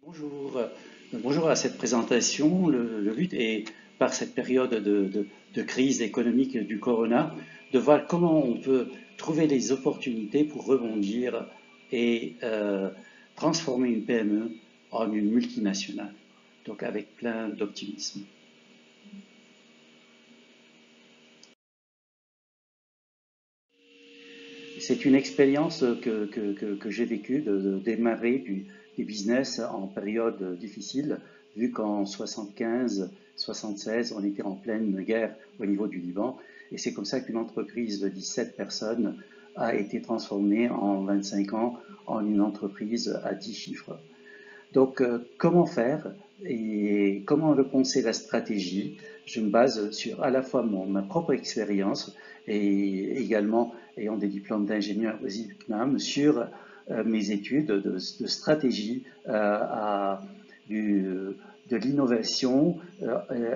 Bonjour, bonjour à cette présentation. Le but est, par cette période de crise économique du corona, de voir comment on peut trouver des opportunités pour rebondir et transformer une PME en une multinationale. Donc avec plein d'optimisme. C'est une expérience que j'ai vécue de démarrer du business en période difficile, vu qu'en 75, 76, on était en pleine guerre au niveau du Liban. Et c'est comme ça qu'une entreprise de 17 personnes a été transformée en 25 ans en une entreprise à 10 chiffres. Donc, comment faire et comment repenser la stratégie? Je me base sur à la fois ma propre expérience et également ayant des diplômes d'ingénieur aux IPNAM sur mes études de stratégie du, de l'innovation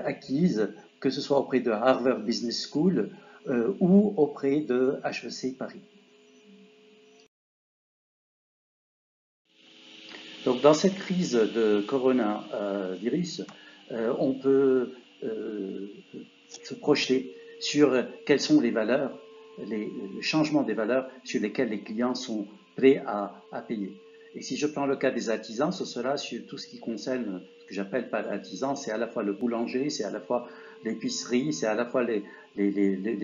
acquise, que ce soit auprès de Harvard Business School ou auprès de HEC Paris. Donc, dans cette crise de coronavirus, on peut euh, se projeter sur quelles sont les valeurs, le changement des valeurs sur lesquelles les clients sont prêts à payer. Et si je prends le cas des artisans, ce sera sur tout ce qui concerne ce que j'appelle par artisan, c'est à la fois le boulanger, c'est à la fois l'épicerie, c'est à la fois les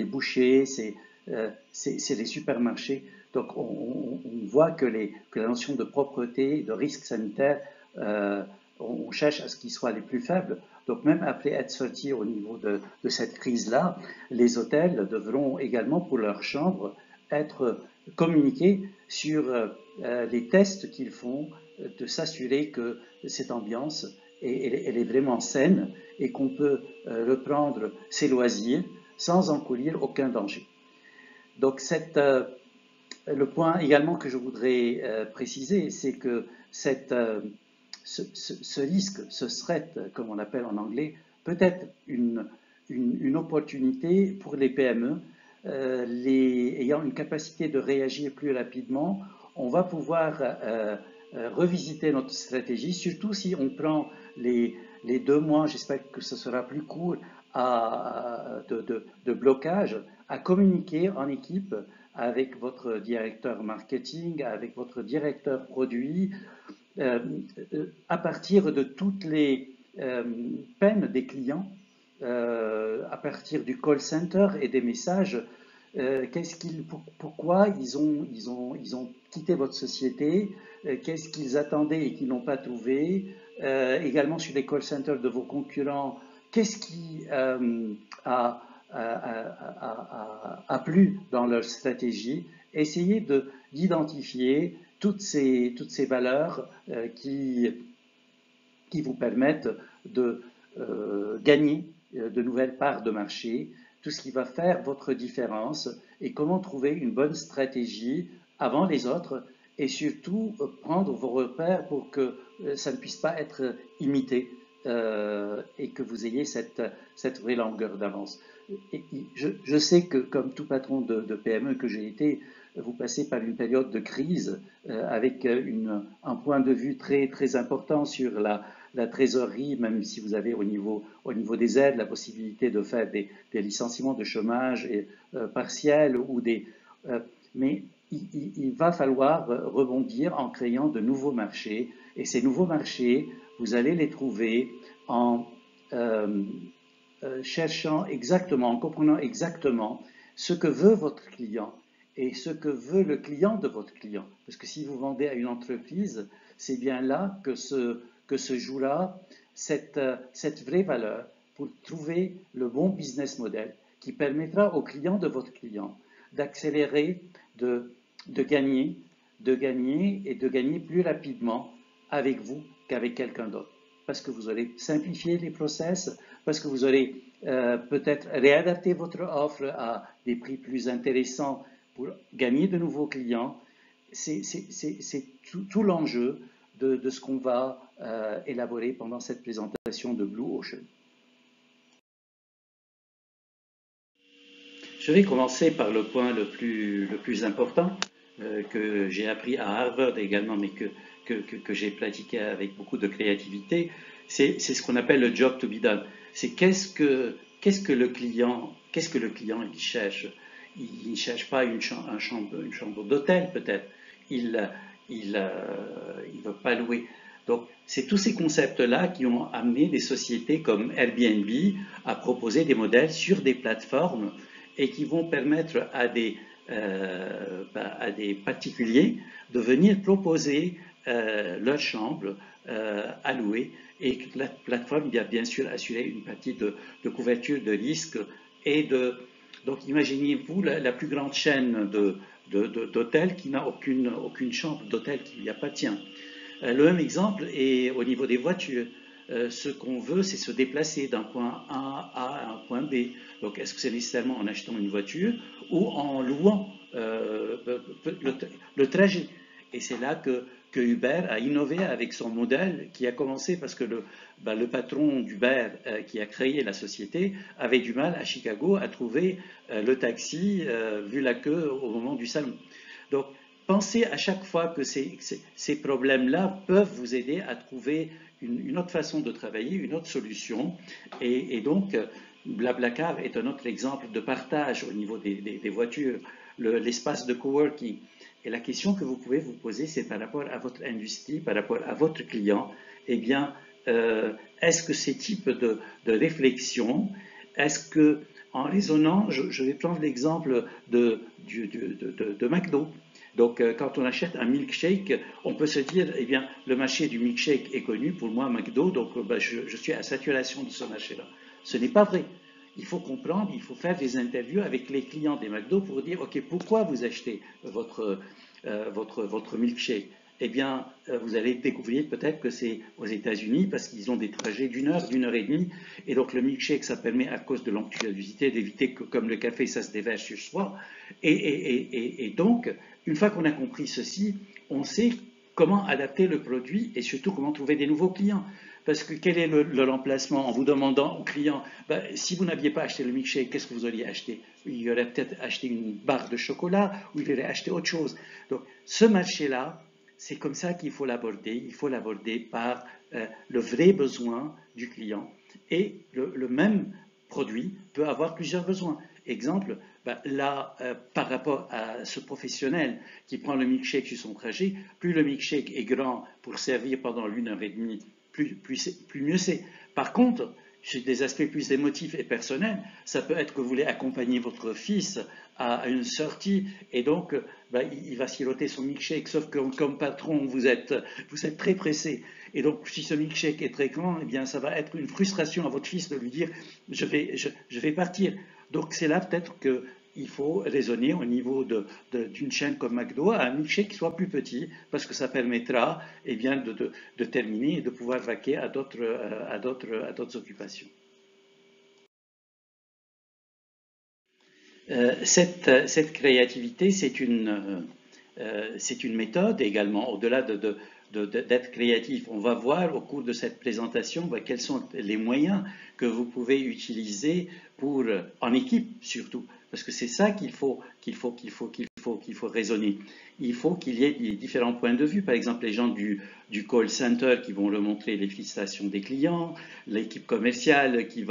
bouchers, c'est les supermarchés. Donc on voit que la notion de propreté, de risque sanitaire, on cherche à ce qu'ils soient les plus faibles. Donc même après être sortis au niveau de cette crise-là, les hôtels devront également pour leurs chambres être communiqués sur les tests qu'ils font, de s'assurer que cette ambiance elle est vraiment saine et qu'on peut reprendre ses loisirs sans encourir aucun danger. Donc le point également que je voudrais préciser, c'est que ce risque, ce threat, comme on l'appelle en anglais, peut être une opportunité pour les PME. Ayant une capacité de réagir plus rapidement, on va pouvoir revisiter notre stratégie, surtout si on prend les 2 mois, j'espère que ce sera plus court, de blocage, à communiquer en équipe avec votre directeur marketing, avec votre directeur produit, euh, à partir de toutes les peines des clients, à partir du call center et des messages, pourquoi ils ont quitté votre société, qu'est-ce qu'ils attendaient et qu'ils n'ont pas trouvé, également sur les call centers de vos concurrents, qu'est-ce qui a plu dans leur stratégie, essayez d'identifier toutes ces valeurs qui vous permettent de gagner de nouvelles parts de marché, tout ce qui va faire votre différence et comment trouver une bonne stratégie avant les autres et surtout prendre vos repères pour que ça ne puisse pas être imité et que vous ayez cette vraie longueur d'avance. Je sais que comme tout patron de PME que j'ai été, vous passez par une période de crise avec un point de vue très important sur la trésorerie, même si vous avez au niveau des aides la possibilité de faire des licenciements de chômage partiels euh, mais il va falloir rebondir en créant de nouveaux marchés. Et ces nouveaux marchés, vous allez les trouver en euh, cherchant exactement, en comprenant exactement ce que veut votre client et ce que veut le client de votre client. Parce que si vous vendez à une entreprise, c'est bien là que se jouera cette vraie valeur pour trouver le bon business model qui permettra au client de votre client d'accélérer, de, de gagner, de gagner et de gagner plus rapidement avec vous qu'avec quelqu'un d'autre. Parce que vous aurez simplifié les process, parce que vous aurez peut-être réadapté votre offre à des prix plus intéressants pour gagner de nouveaux clients. C'est tout l'enjeu de ce qu'on va élaborer pendant cette présentation de Blue Ocean. Je vais commencer par le point le plus important, que j'ai appris à Harvard également, mais que j'ai pratiqué avec beaucoup de créativité, c'est ce qu'on appelle le job to be done. C'est qu'est-ce que le client il cherche. Il ne cherche pas une chambre d'hôtel peut-être. Il il veut pas louer. Donc, c'est tous ces concepts-là qui ont amené des sociétés comme Airbnb à proposer des modèles sur des plateformes et qui vont permettre à des particuliers de venir proposer leur chambre à louer et que la plateforme doit bien sûr assurer une partie de couverture de risque et de... Donc imaginez-vous la plus grande chaîne d'hôtels qui n'a aucune chambre d'hôtel qui lui appartient. Le même exemple est au niveau des voitures. Ce qu'on veut, c'est se déplacer d'un point A à un point B. Donc, est-ce que c'est nécessairement en achetant une voiture ou en louant le trajet? Et c'est là que Uber a innové avec son modèle qui a commencé parce que le patron d'Uber qui a créé la société avait du mal à Chicago à trouver le taxi vu la queue au moment du salon. Donc, pensez à chaque fois que ces problèmes-là peuvent vous aider à trouver une autre façon de travailler, une autre solution. Et donc, Blablacar est un autre exemple de partage au niveau des voitures, l'espace de coworking. Et la question que vous pouvez vous poser, c'est par rapport à votre industrie, par rapport à votre client, eh bien, est-ce que ces types de réflexion, est-ce que, en raisonnant, je vais prendre l'exemple de McDo. Donc, quand on achète un milkshake, on peut se dire, eh bien, le marché du milkshake est connu pour moi, McDo, donc je suis à saturation de ce marché-là. Ce n'est pas vrai. Il faut comprendre, il faut faire des interviews avec les clients des McDo pour dire, OK, pourquoi vous achetez votre milkshake? Eh bien, vous allez découvrir peut-être que c'est aux États-Unis parce qu'ils ont des trajets d'une heure et demie. Et donc, le milkshake, ça permet, à cause de l'onctuosité, d'éviter que, comme le café, ça se déverse sur soi. Et donc, une fois qu'on a compris ceci, on sait comment adapter le produit et surtout comment trouver des nouveaux clients. Parce que quel est le remplacement en vous demandant au client, si vous n'aviez pas acheté le milkshake, qu'est-ce que vous auriez acheté? Il aurait peut-être acheté une barre de chocolat ou il aurait acheté autre chose. Donc ce marché-là, c'est comme ça qu'il faut l'aborder. Il faut l'aborder par le vrai besoin du client. Et le même produit peut avoir plusieurs besoins. Exemple, là, par rapport à ce professionnel qui prend le milkshake sur son trajet, plus le milkshake est grand pour servir pendant 1 heure et demie, plus mieux c'est. Par contre, sur des aspects plus émotifs et personnels, ça peut être que vous voulez accompagner votre fils à une sortie et donc il va siroter son milkshake, sauf que comme patron, vous êtes très pressé. Et donc, si ce milkshake est très grand, eh bien, ça va être une frustration à votre fils de lui dire je vais partir. Donc, c'est là peut-être qu'il faut raisonner au niveau d'une chaîne comme McDo à un milkshake qui soit plus petit, parce que ça permettra eh bien, de terminer et de pouvoir vaquer à d'autres occupations. Cette créativité, c'est une méthode également, au-delà d'être créatif. On va voir au cours de cette présentation quels sont les moyens que vous pouvez utiliser en équipe surtout, parce que c'est ça qu'il faut raisonner. Il faut qu'il y ait des différents points de vue. Par exemple, les gens du call center qui vont remontrer les frustrations des clients, l'équipe commerciale qui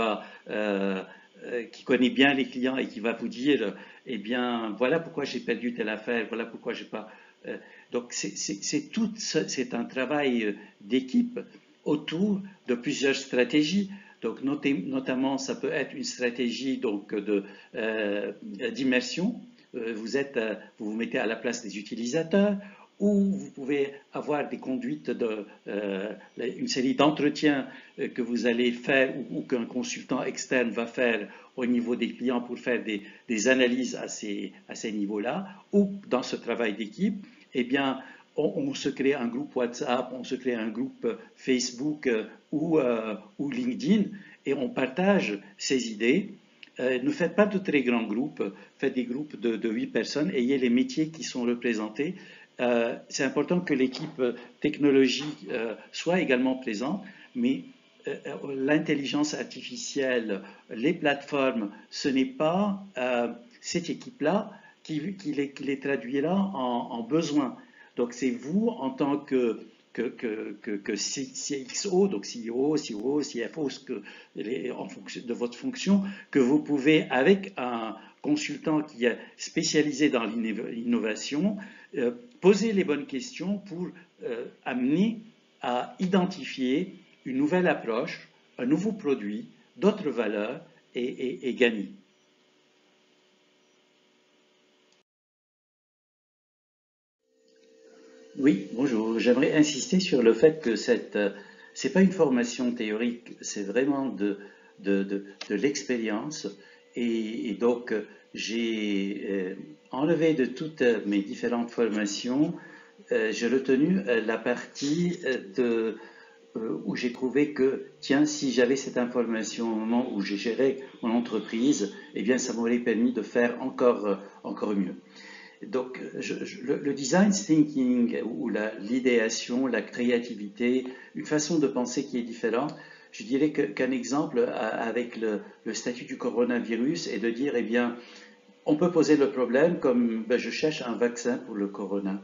connaît bien les clients et qui va vous dire, eh bien, voilà pourquoi j'ai perdu telle affaire, voilà pourquoi j'ai pas. Donc, c'est un travail d'équipe autour de plusieurs stratégies. Donc, notamment, ça peut être une stratégie donc d'immersion. Vous vous mettez à la place des utilisateurs, ou vous pouvez avoir des conduites une série d'entretiens que vous allez faire ou qu'un consultant externe va faire au niveau des clients pour faire des analyses à ces niveaux-là, ou dans ce travail d'équipe, eh bien, on se crée un groupe WhatsApp, on se crée un groupe Facebook ou LinkedIn et on partage ces idées. Ne faites pas de très grands groupes, faites des groupes de 8 personnes, ayez les métiers qui sont représentés. C'est important que l'équipe technologie soit également présente, mais l'intelligence artificielle, les plateformes, ce n'est pas cette équipe-là qui les traduira en besoins. Donc c'est vous en tant que CXO, donc CEO, COO, CFO, en fonction de votre fonction, que vous pouvez, avec un consultant qui est spécialisé dans l'innovation, poser les bonnes questions pour amener à identifier une nouvelle approche, un nouveau produit, d'autres valeurs et gagner. Oui, bonjour. J'aimerais insister sur le fait que c'est pas une formation théorique, c'est vraiment de l'expérience. Et donc, j'ai enlevé de toutes mes différentes formations, j'ai retenu la partie où j'ai trouvé que, tiens, si j'avais cette information au moment où j'ai géré mon entreprise, eh bien, ça m'aurait permis de faire encore mieux. Donc, le design thinking ou l'idéation, la créativité, une façon de penser qui est différente, je dirais qu'un exemple avec le statut du coronavirus est de dire, eh bien, on peut poser le problème comme ben, je cherche un vaccin pour le corona.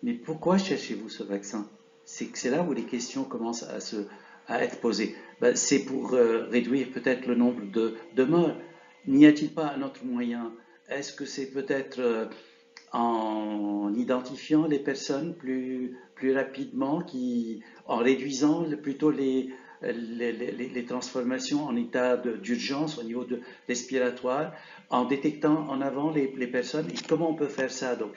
Mais pourquoi cherchez-vous ce vaccin? C'est là où les questions commencent à être posées. Ben, c'est pour réduire peut-être le nombre de morts. N'y a-t-il pas un autre moyen? Est-ce que c'est peut-être en identifiant les personnes plus rapidement, en réduisant plutôt les transformations en état d'urgence au niveau respiratoire, en détectant en avant les personnes. Et comment on peut faire ça? Donc,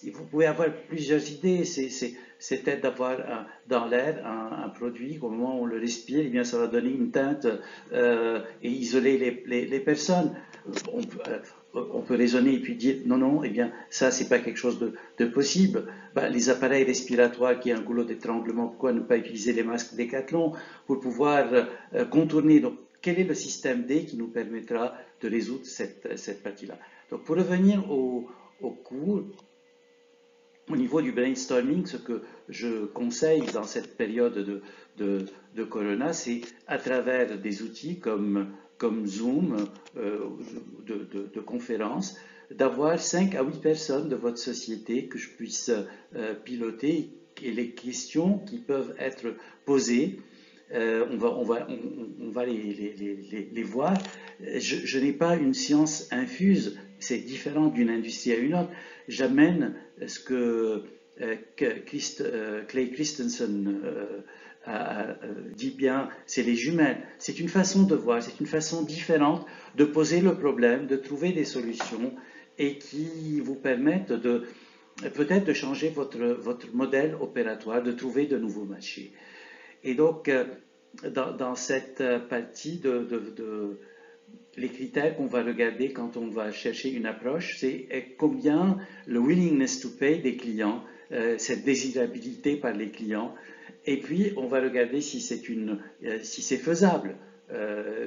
vous pouvez avoir plusieurs idées. C'est peut-être d'avoir dans l'air un produit qu'au moment où on le respire, eh bien, ça va donner une teinte et isoler les personnes. On, on peut raisonner et puis dire non, non, eh bien, ça, c'est pas quelque chose de possible. Ben, les appareils respiratoires qui ont un goulot d'étranglement, pourquoi ne pas utiliser les masques Décathlon pour pouvoir contourner? Donc, quel est le système D qui nous permettra de résoudre cette partie-là? Donc, pour revenir au cours, au niveau du brainstorming, ce que je conseille dans cette période de Corona, c'est à travers des outils comme Zoom, de conférences, d'avoir 5 à 8 personnes de votre société que je puisse piloter et les questions qui peuvent être posées. On va les voir. Je n'ai pas une science infuse, c'est différent d'une industrie à une autre. J'amène ce que Clay Christensen dit bien, c'est les jumelles. C'est une façon de voir, c'est une façon différente de poser le problème, de trouver des solutions et qui vous permettent peut-être de changer votre modèle opératoire, de trouver de nouveaux marchés. Et donc, dans cette partie les critères qu'on va regarder quand on va chercher une approche, c'est combien le willingness to pay des clients, cette désirabilité par les clients, et puis on va regarder si c'est faisable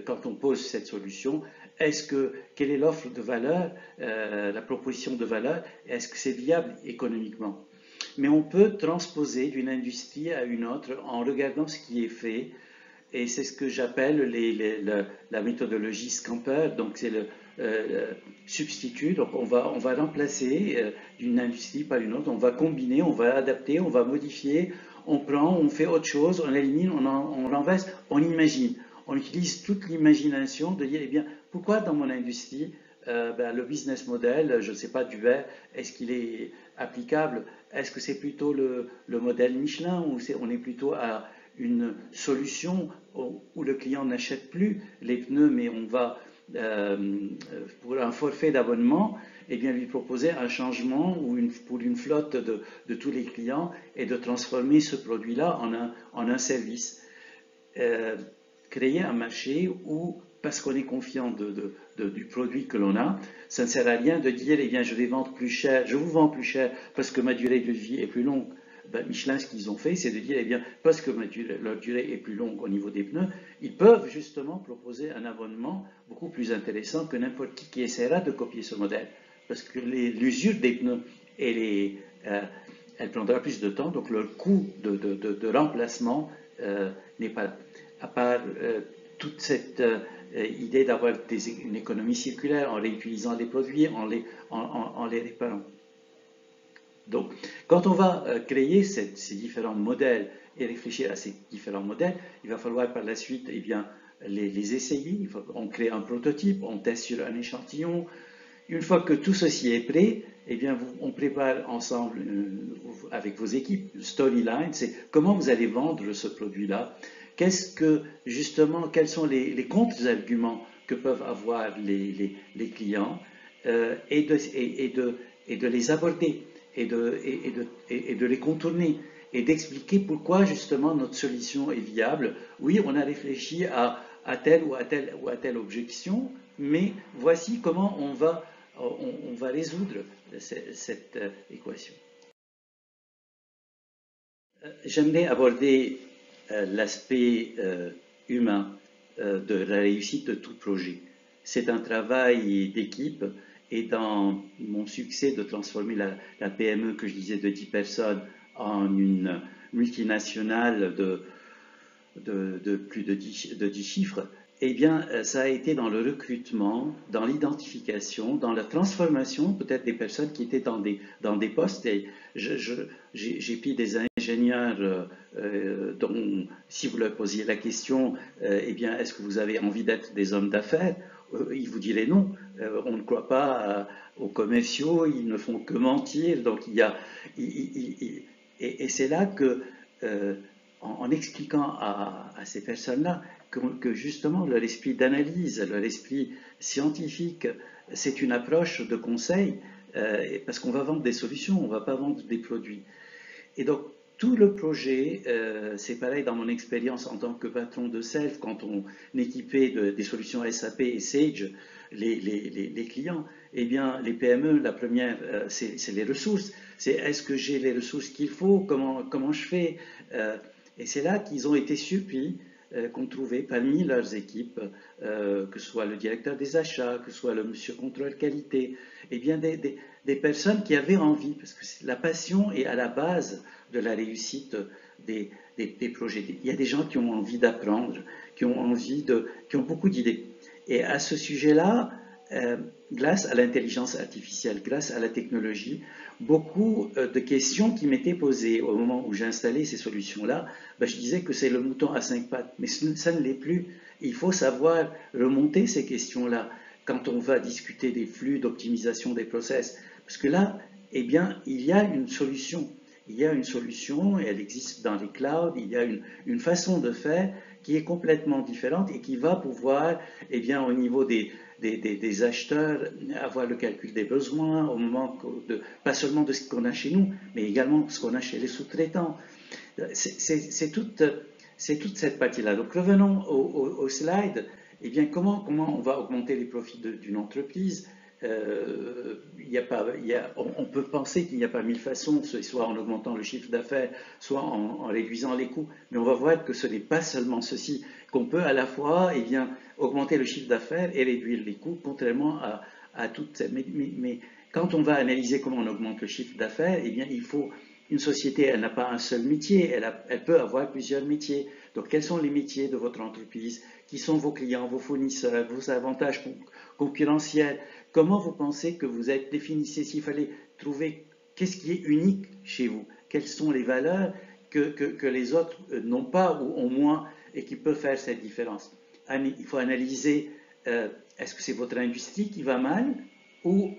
quand on pose cette solution. Quelle est l'offre de valeur, la proposition de valeur, est-ce que c'est viable économiquement? Mais on peut transposer d'une industrie à une autre en regardant ce qui est fait. Et c'est ce que j'appelle la méthodologie Scamper. Donc c'est le substitut. Donc on va remplacer d'une industrie par une autre. On va combiner, on va adapter, on va modifier. On prend, on fait autre chose, on élimine, on renverse, on imagine. On utilise toute l'imagination de dire, eh bien, pourquoi dans mon industrie, ben, le business model, je ne sais pas, du verre, est-ce qu'il est applicable? Est-ce que c'est plutôt le modèle Michelin ou on est plutôt à une solution où le client n'achète plus les pneus, mais on va, pour un forfait d'abonnement, eh bien, lui proposer un changement pour une flotte de tous les clients et de transformer ce produit-là en un service. Créer un marché où, parce qu'on est confiant du produit que l'on a, ça ne sert à rien de dire, eh bien, je vais vendre plus cher, je vous vends plus cher parce que ma durée de vie est plus longue. Ben, Michelin, ce qu'ils ont fait, c'est de dire, eh bien, parce que leur durée est plus longue au niveau des pneus, ils peuvent justement proposer un abonnement beaucoup plus intéressant que n'importe qui essaiera de copier ce modèle. Parce que l'usure des pneus, elle prendra plus de temps, donc le coût de remplacement n'est pas là. À part toute cette idée d'avoir une économie circulaire en réutilisant les produits, en les réparant. Donc, quand on va créer ces différents modèles et réfléchir à ces différents modèles, il va falloir par la suite eh bien, les essayer. On crée un prototype, on teste sur un échantillon. Une fois que tout ceci est prêt, eh bien, on prépare ensemble avec vos équipes une storyline, c'est comment vous allez vendre ce produit-là. Qu'est-ce que, justement, quels sont les contre-arguments que peuvent avoir les clients et de les aborder et de les contourner et d'expliquer pourquoi justement notre solution est viable. Oui, on a réfléchi à telle ou à telle objection, mais voici comment on va résoudre cette équation. J'aimerais aborder l'aspect humain de la réussite de tout projet. C'est un travail d'équipe et dans mon succès de transformer la PME que je disais de 10 personnes en une multinationale de plus de 10 chiffres, eh bien, ça a été dans le recrutement, dans l'identification, dans la transformation peut-être des personnes qui étaient dans des postes. Et j'ai pris des ingénieurs dont, si vous leur posiez la question, eh bien, est-ce que vous avez envie d'être des hommes d'affaires? Ils vous diraient non. On ne croit pas aux commerciaux, ils ne font que mentir. Donc, et c'est là que en expliquant à ces personnes-là que justement leur esprit d'analyse, leur esprit scientifique, c'est une approche de conseil, parce qu'on va vendre des solutions, on ne va pas vendre des produits. Et donc, tout le projet, c'est pareil dans mon expérience en tant que patron de Self, quand on équipait des solutions SAP et Sage les clients, eh bien, les PME, la première, c'est les ressources. C'est est-ce que j'ai les ressources qu'il faut, comment je fais, et c'est là qu'ils ont été surpris qu'on trouvait parmi leurs équipes, que ce soit le directeur des achats, que ce soit le monsieur contrôle qualité, eh bien des personnes qui avaient envie, parce que la passion est à la base de la réussite des projets. Il y a des gens qui ont envie d'apprendre, qui ont beaucoup d'idées. Et à ce sujet-là, grâce à l'intelligence artificielle, grâce à la technologie, beaucoup de questions qui m'étaient posées au moment où j'installais ces solutions-là, ben, je disais que c'est le mouton à 5 pattes, mais ça ne l'est plus. Il faut savoir remonter ces questions-là quand on va discuter des flux, d'optimisation des process. Parce que là, eh bien, il y a une solution. Il y a une solution, et elle existe dans les clouds, il y a une façon de faire qui est complètement différente et qui va pouvoir, eh bien, au niveau des acheteurs, avoir le calcul des besoins, au moment pas seulement de ce qu'on a chez nous, mais également ce qu'on a chez les sous-traitants. C'est toute cette partie-là. Donc revenons au slide. Eh bien, comment on va augmenter les profits d'une entreprise? On peut penser qu'il n'y a pas mille façons, soit en augmentant le chiffre d'affaires, soit en réduisant les coûts, mais on va voir que ce n'est pas seulement ceci, qu'on peut à la fois eh bien, augmenter le chiffre d'affaires et réduire les coûts, contrairement à toutes ces... Mais quand on va analyser comment on augmente le chiffre d'affaires, eh bien, il faut... Une société, elle n'a pas un seul métier, elle peut avoir plusieurs métiers. Donc, quels sont les métiers de votre entreprise? Qui sont vos clients, vos fournisseurs, vos avantages concurrentiels? Comment vous pensez que vous êtes définissez s'il fallait trouver qu'est-ce qui est unique chez vous? Quelles sont les valeurs que les autres n'ont pas ou ont moins et qui peuvent faire cette différence? Il faut analyser, est-ce que c'est votre industrie qui va mal ou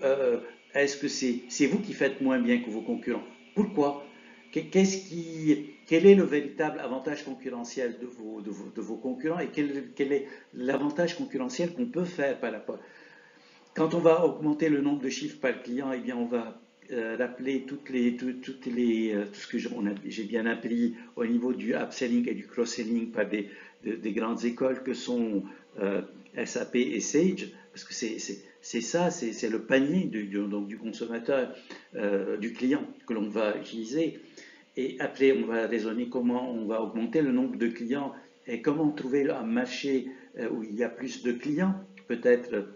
est-ce que c'est vous qui faites moins bien que vos concurrents? Pourquoi? Quel est le véritable avantage concurrentiel de vos concurrents et quel est l'avantage concurrentiel qu'on peut faire par rapport? Quand on va augmenter le nombre de chiffres par client, eh bien on va rappeler tout ce que j'ai bien appris au niveau du upselling et du cross-selling par des grandes écoles que sont SAP et Sage, parce que c'est ça, c'est le panier du consommateur, du client que l'on va utiliser. Et après, on va raisonner comment on va augmenter le nombre de clients et comment trouver un marché où il y a plus de clients, peut-être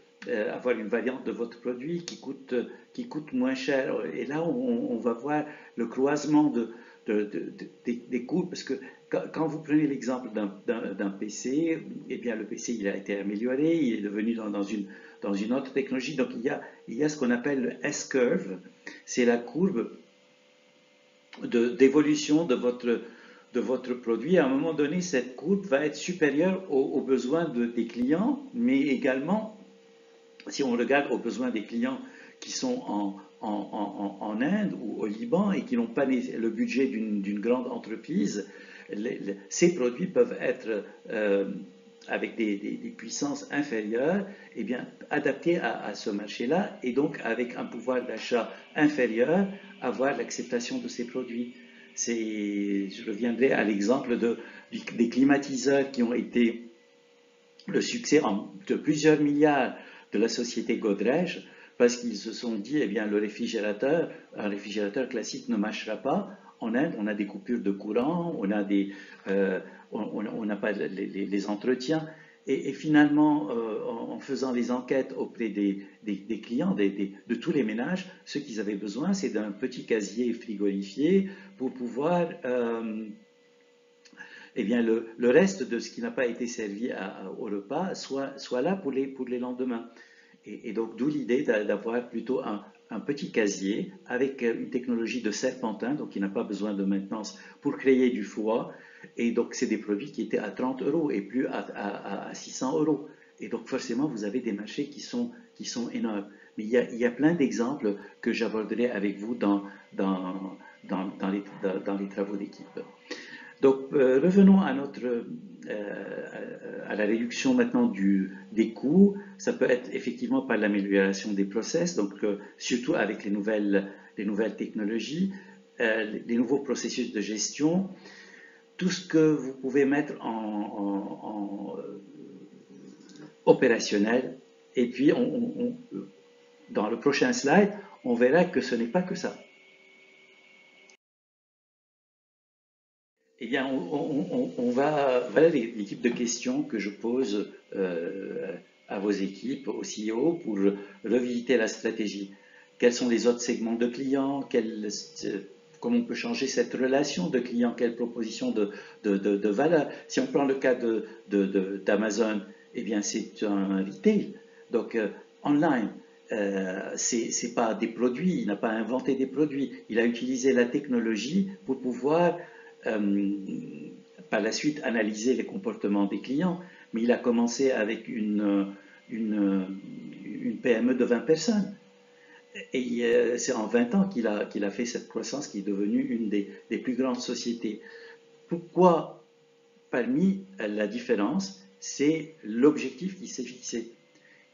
avoir une variante de votre produit qui coûte moins cher. Et là, on va voir le croisement des coûts, parce que quand vous prenez l'exemple d'un PC, eh bien le PC il a été amélioré, il est devenu dans une autre technologie, donc il y a ce qu'on appelle le S-curve, c'est la courbe d'évolution de votre produit. À un moment donné, cette courbe va être supérieure aux besoins des clients, mais également, si on regarde aux besoins des clients qui sont en Inde ou au Liban et qui n'ont pas le budget d'une grande entreprise, ces produits peuvent être avec des puissances inférieures, eh bien, adaptés à ce marché-là et donc avec un pouvoir d'achat inférieur, avoir l'acceptation de ces produits. Je reviendrai à l'exemple des climatiseurs qui ont été le succès de plusieurs milliards de la société Godrej, parce qu'ils se sont dit, eh bien, un réfrigérateur classique ne marchera pas. En Inde, on a des coupures de courant, on n'a pas les entretiens. Et finalement, en faisant des enquêtes auprès des clients, de tous les ménages, ce qu'ils avaient besoin, c'est d'un petit casier frigorifié pour pouvoir eh bien, le reste de ce qui n'a pas été servi au repas soit là pour les lendemains. Et donc, d'où l'idée d'avoir plutôt un petit casier avec une technologie de serpentin, donc qui n'a pas besoin de maintenance pour créer du foie. Et donc, c'est des produits qui étaient à 30 euros et plus à 600 euros. Et donc, forcément, vous avez des marchés qui sont énormes. Mais il y a plein d'exemples que j'aborderai avec vous dans les travaux d'équipe. Donc, revenons à la réduction maintenant des coûts. Ça peut être effectivement par l'amélioration des process, donc surtout avec les nouvelles technologies, les nouveaux processus de gestion, tout ce que vous pouvez mettre en opérationnel. Et puis, dans le prochain slide, on verra que ce n'est pas que ça. Eh bien, voilà les types de questions que je pose à vos équipes, au CEO, pour revisiter la stratégie. Quels sont les autres segments de clients? Comment on peut changer cette relation de client? Quelle proposition de valeur? Si on prend le cas d'Amazon, eh bien, c'est un retail, donc online. C'est pas des produits, il n'a pas inventé des produits, il a utilisé la technologie pour pouvoir par la suite analyser les comportements des clients, mais il a commencé avec une PME de 20 personnes. Et c'est en 20 ans qu'il a fait cette croissance qui est devenue une des plus grandes sociétés. Pourquoi? Parmi la différence, c'est l'objectif qui s'est fixé.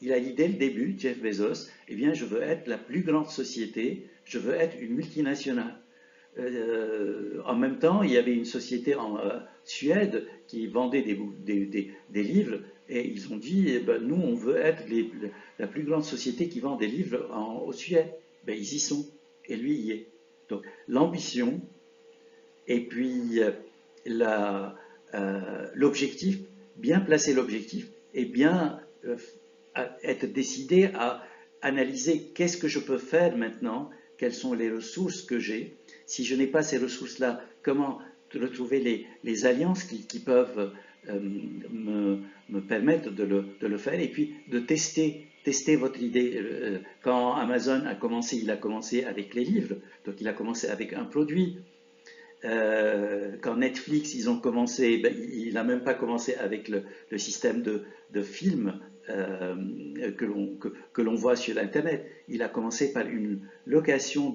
Il a dit dès le début, Jeff Bezos, eh bien, je veux être la plus grande société, je veux être une multinationale. En même temps, il y avait une société en Suède qui vendait des livres et ils ont dit, eh ben, nous, on veut être la plus grande société qui vend des livres au Suède. Ben, ils y sont et lui y est. Donc l'ambition et puis l'objectif, bien placer l'objectif et bien être décidé à analyser qu'est-ce que je peux faire maintenant, quelles sont les ressources que j'ai. Si je n'ai pas ces ressources-là, comment retrouver les alliances qui peuvent me permettre de le faire et puis de tester votre idée. Quand Amazon a commencé, il a commencé avec les livres, donc il a commencé avec un produit. Quand Netflix, ils ont commencé, ben, il n'a même pas commencé avec le système de films que l'on voit sur Internet. Il a commencé par une location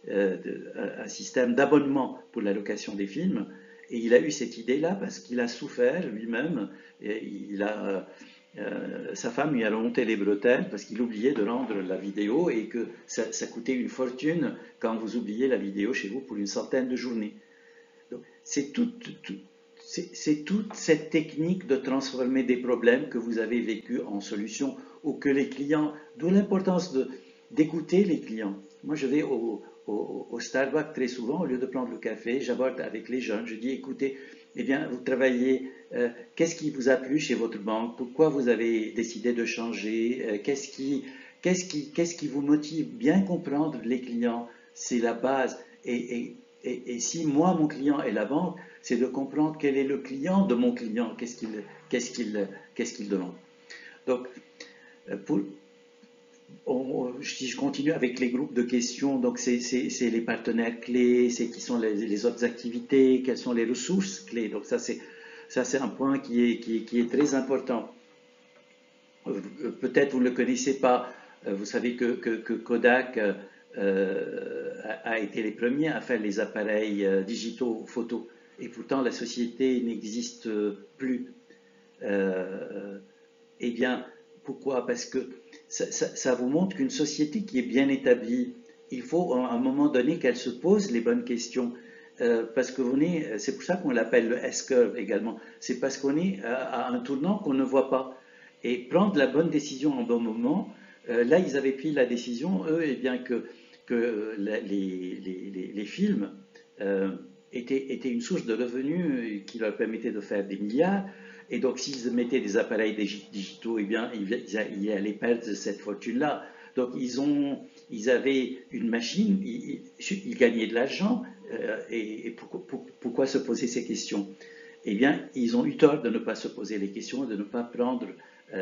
un système d'abonnement pour la location des films. Et il a eu cette idée-là parce qu'il a souffert lui-même. Sa femme lui a remonté les bretelles parce qu'il oubliait de rendre la vidéo et que ça coûtait une fortune quand vous oubliez la vidéo chez vous pour une centaine de journées. C'est toute cette technique de transformer des problèmes que vous avez vécus en solutions ou que les clients, d'où l'importance d'écouter les clients. Moi, je vais au Starbucks très souvent, au lieu de prendre le café, j'aborde avec les jeunes, je dis, écoutez, eh bien, vous travaillez, qu'est-ce qui vous a plu chez votre banque? Pourquoi vous avez décidé de changer? Qu'est-ce qui vous motive? Bien comprendre les clients, c'est la base. Et Et si moi, mon client est la banque, c'est de comprendre quel est le client de mon client, qu'est-ce qu'il demande. Donc, pour, si je continue avec les groupes de questions, donc c'est les partenaires clés, c'est qui sont les autres activités, quelles sont les ressources clés. Donc ça c'est un point qui est très important. Peut-être vous ne le connaissez pas, vous savez que Kodak a été les premiers à faire les appareils digitaux photo, et pourtant la société n'existe plus. Eh bien, pourquoi? Parce que ça vous montre qu'une société qui est bien établie, il faut à un moment donné qu'elle se pose les bonnes questions. Parce que c'est pour ça qu'on l'appelle le S-curve également. C'est parce qu'on est à un tournant qu'on ne voit pas. Et prendre la bonne décision en bon moment, là ils avaient pris la décision, eux, eh bien, que les films étaient une source de revenus qui leur permettait de faire des milliards. Et donc, s'ils mettaient des appareils digitaux, eh bien, ils allaient perdre cette fortune-là. Donc, ils avaient une machine, ils gagnaient de l'argent. Et pourquoi se poser ces questions? Eh bien, ils ont eu tort de ne pas se poser les questions, de ne pas prendre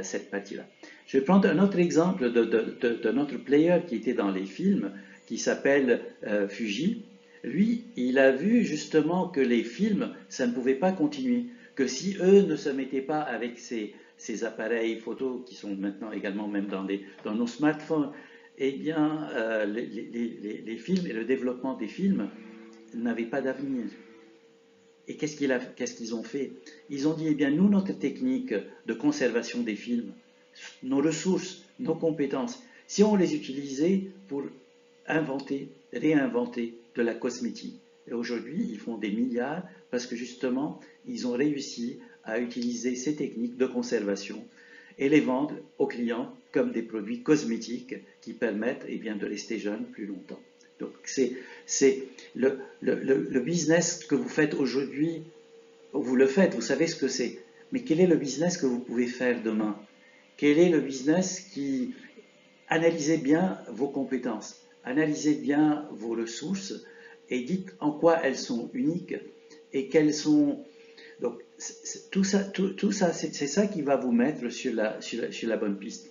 cette partie-là. Je vais prendre un autre exemple de notre player qui était dans les films, qui s'appelle Fuji. Lui, il a vu justement que les films, ça ne pouvait pas continuer, que si eux ne se mettaient pas avec ces appareils photo qui sont maintenant également même dans nos smartphones, eh bien, les films et le développement des films n'avaient pas d'avenir. Et qu'est-ce qu'ils ont fait? Ils ont dit, eh bien, nous, notre technique de conservation des films, nos ressources, nos compétences, si on les utilisait pour inventer, réinventer de la cosmétique. Et aujourd'hui, ils font des milliards parce que justement, ils ont réussi à utiliser ces techniques de conservation et les vendre aux clients comme des produits cosmétiques qui permettent eh bien, de rester jeune plus longtemps. Donc c'est le business que vous faites aujourd'hui, vous le faites, vous savez ce que c'est. Mais quel est le business que vous pouvez faire demain? Quel est le business qui... Analysez bien vos compétences, analysez bien vos ressources et dites en quoi elles sont uniques et quelles sont... Donc tout ça c'est ça qui va vous mettre sur la bonne piste.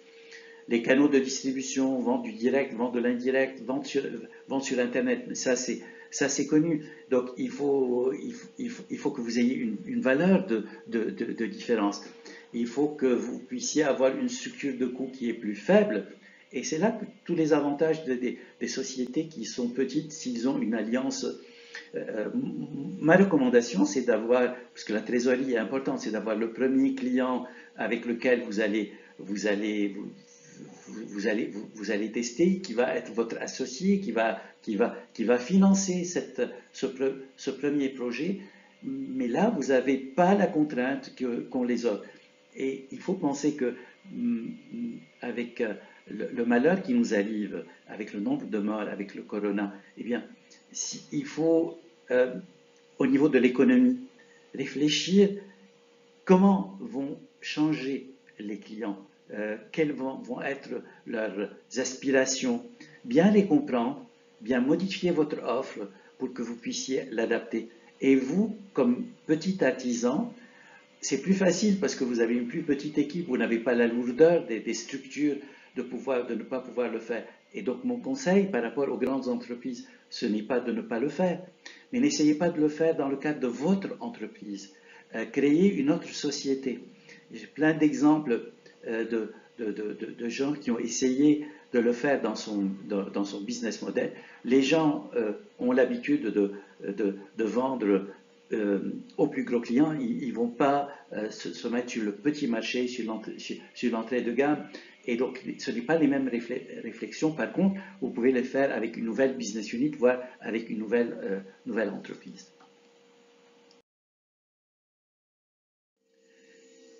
Les canaux de distribution, vente du direct, vente de l'indirect, vente sur Internet, ça c'est connu. Donc il faut que vous ayez une valeur de différence. Il faut que vous puissiez avoir une structure de coût qui est plus faible. Et c'est là que tous les avantages des sociétés qui sont petites, s'ils ont une alliance. Ma recommandation, c'est d'avoir, parce que la trésorerie est importante, c'est d'avoir le premier client avec lequel vous allez tester, qui va être votre associé, qui va financer ce premier projet. Mais là, vous n'avez pas la contrainte qu'ont les autres. Et il faut penser que avec le malheur qui nous arrive, avec le nombre de morts, avec le corona, eh bien, il faut, au niveau de l'économie, réfléchir comment vont changer les clients, quelles vont être leurs aspirations, bien les comprendre, bien modifier votre offre pour que vous puissiez l'adapter. Et vous, comme petit artisan, c'est plus facile parce que vous avez une plus petite équipe, vous n'avez pas la lourdeur des structures de ne pas pouvoir le faire. Et donc mon conseil par rapport aux grandes entreprises, ce n'est pas de ne pas le faire, mais n'essayez pas de le faire dans le cadre de votre entreprise. Créez une autre société. J'ai plein d'exemples de gens qui ont essayé de le faire dans son business model. Les gens ont l'habitude de vendre aux plus gros clients, ils ne vont pas se mettre sur le petit marché, sur l'entrée de gamme. Et donc, ce n'est pas les mêmes réflexions. Par contre, vous pouvez les faire avec une nouvelle business unit, voire avec une nouvelle entreprise.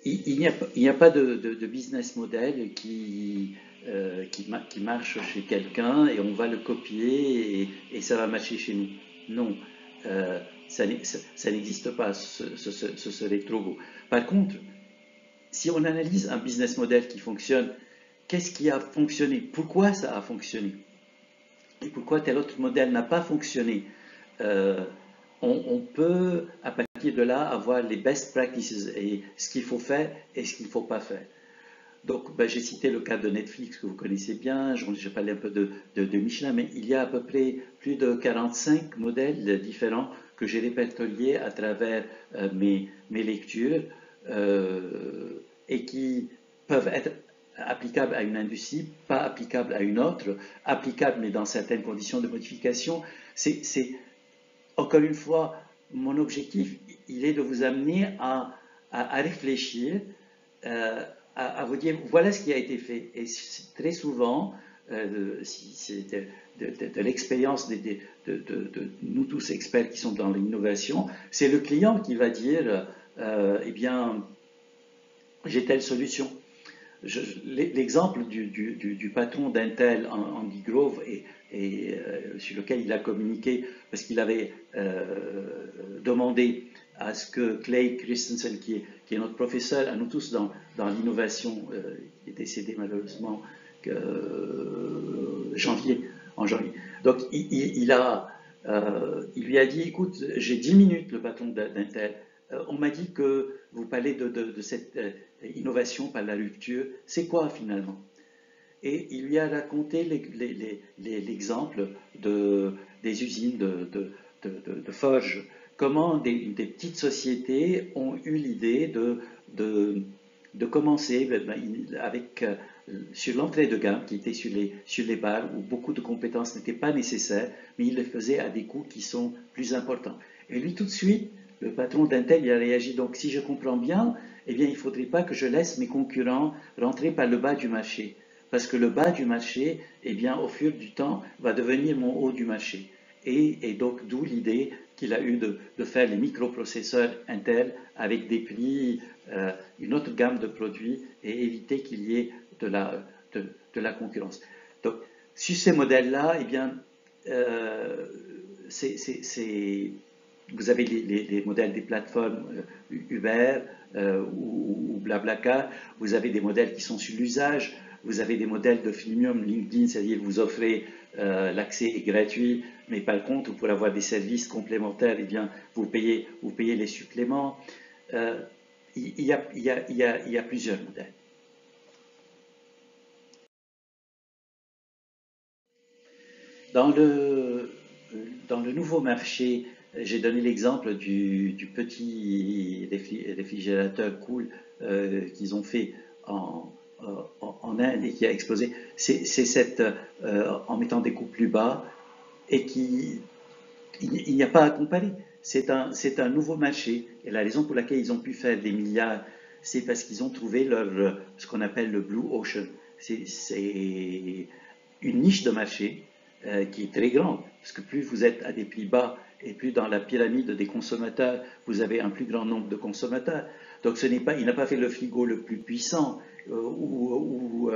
Il n'y a pas de business model qui marche chez quelqu'un et on va le copier et ça va marcher chez nous. Non, ça n'existe pas, ce serait trop beau. Par contre, si on analyse un business model qui fonctionne, qu'est-ce qui a fonctionné? Pourquoi ça a fonctionné? Et pourquoi tel autre modèle n'a pas fonctionné? euh, on peut, à partir de là, avoir les best practices et ce qu'il faut faire et ce qu'il ne faut pas faire. Donc, ben, j'ai cité le cas de Netflix que vous connaissez bien, j'ai parlé un peu de Michelin, mais il y a à peu près plus de 45 modèles différents que j'ai répertoriés à travers mes lectures et qui peuvent être applicables à une industrie, pas applicables à une autre, applicables mais dans certaines conditions de modification. C'est encore une fois, mon objectif, il est de vous amener à réfléchir, à vous dire, voilà ce qui a été fait. Et très souvent, si c'est de l'expérience de nous tous experts qui sont dans l'innovation, c'est le client qui va dire, eh bien, j'ai telle solution. L'exemple du patron d'Intel, Andy Grove, sur lequel il a communiqué parce qu'il avait demandé à ce que Clay Christensen, qui est notre professeur à nous tous dans l'innovation, qui est décédé malheureusement en janvier. Donc il lui a dit, écoute, j'ai 10 minutes, le patron d'Intel. On m'a dit que vous parlez de cette innovation par la rupture. C'est quoi finalement? Et il lui a raconté l'exemple des usines de forge. Comment des petites sociétés ont eu l'idée de commencer avec, sur l'entrée de gamme qui était sur les bars où beaucoup de compétences n'étaient pas nécessaires, mais il le faisait à des coûts qui sont plus importants. Et lui, tout de suite, le patron d'Intel, il a réagi. Donc, si je comprends bien, eh bien, il ne faudrait pas que je laisse mes concurrents rentrer par le bas du marché. Parce que le bas du marché, eh bien, au fur du temps, va devenir mon haut du marché. Et donc, d'où l'idée qu'il a eu de faire les microprocesseurs Intel avec des prix, une autre gamme de produits et éviter qu'il y ait de la concurrence. Donc, sur ces modèles-là, eh bien, euh, vous avez les modèles des plateformes Uber ou Blablacar, vous avez des modèles qui sont sur l'usage, vous avez des modèles de freemium LinkedIn, c'est-à-dire vous offrez l'accès est gratuit, mais par contre, pour avoir des services complémentaires, eh bien, vous payez les suppléments. Il y a plusieurs modèles. Dans le, dans le nouveau marché, j'ai donné l'exemple du petit réfrigérateur cool qu'ils ont fait en, en Inde et qui a explosé. C'est cette, en mettant des coûts plus bas et il n'y a pas à comparer. C'est un nouveau marché. Et la raison pour laquelle ils ont pu faire des milliards, c'est parce qu'ils ont trouvé ce qu'on appelle le Blue Ocean. C'est une niche de marché qui est très grande. Parce que plus vous êtes à des prix bas et plus dans la pyramide des consommateurs, vous avez un plus grand nombre de consommateurs. Donc il n'a pas fait le frigo le plus puissant ou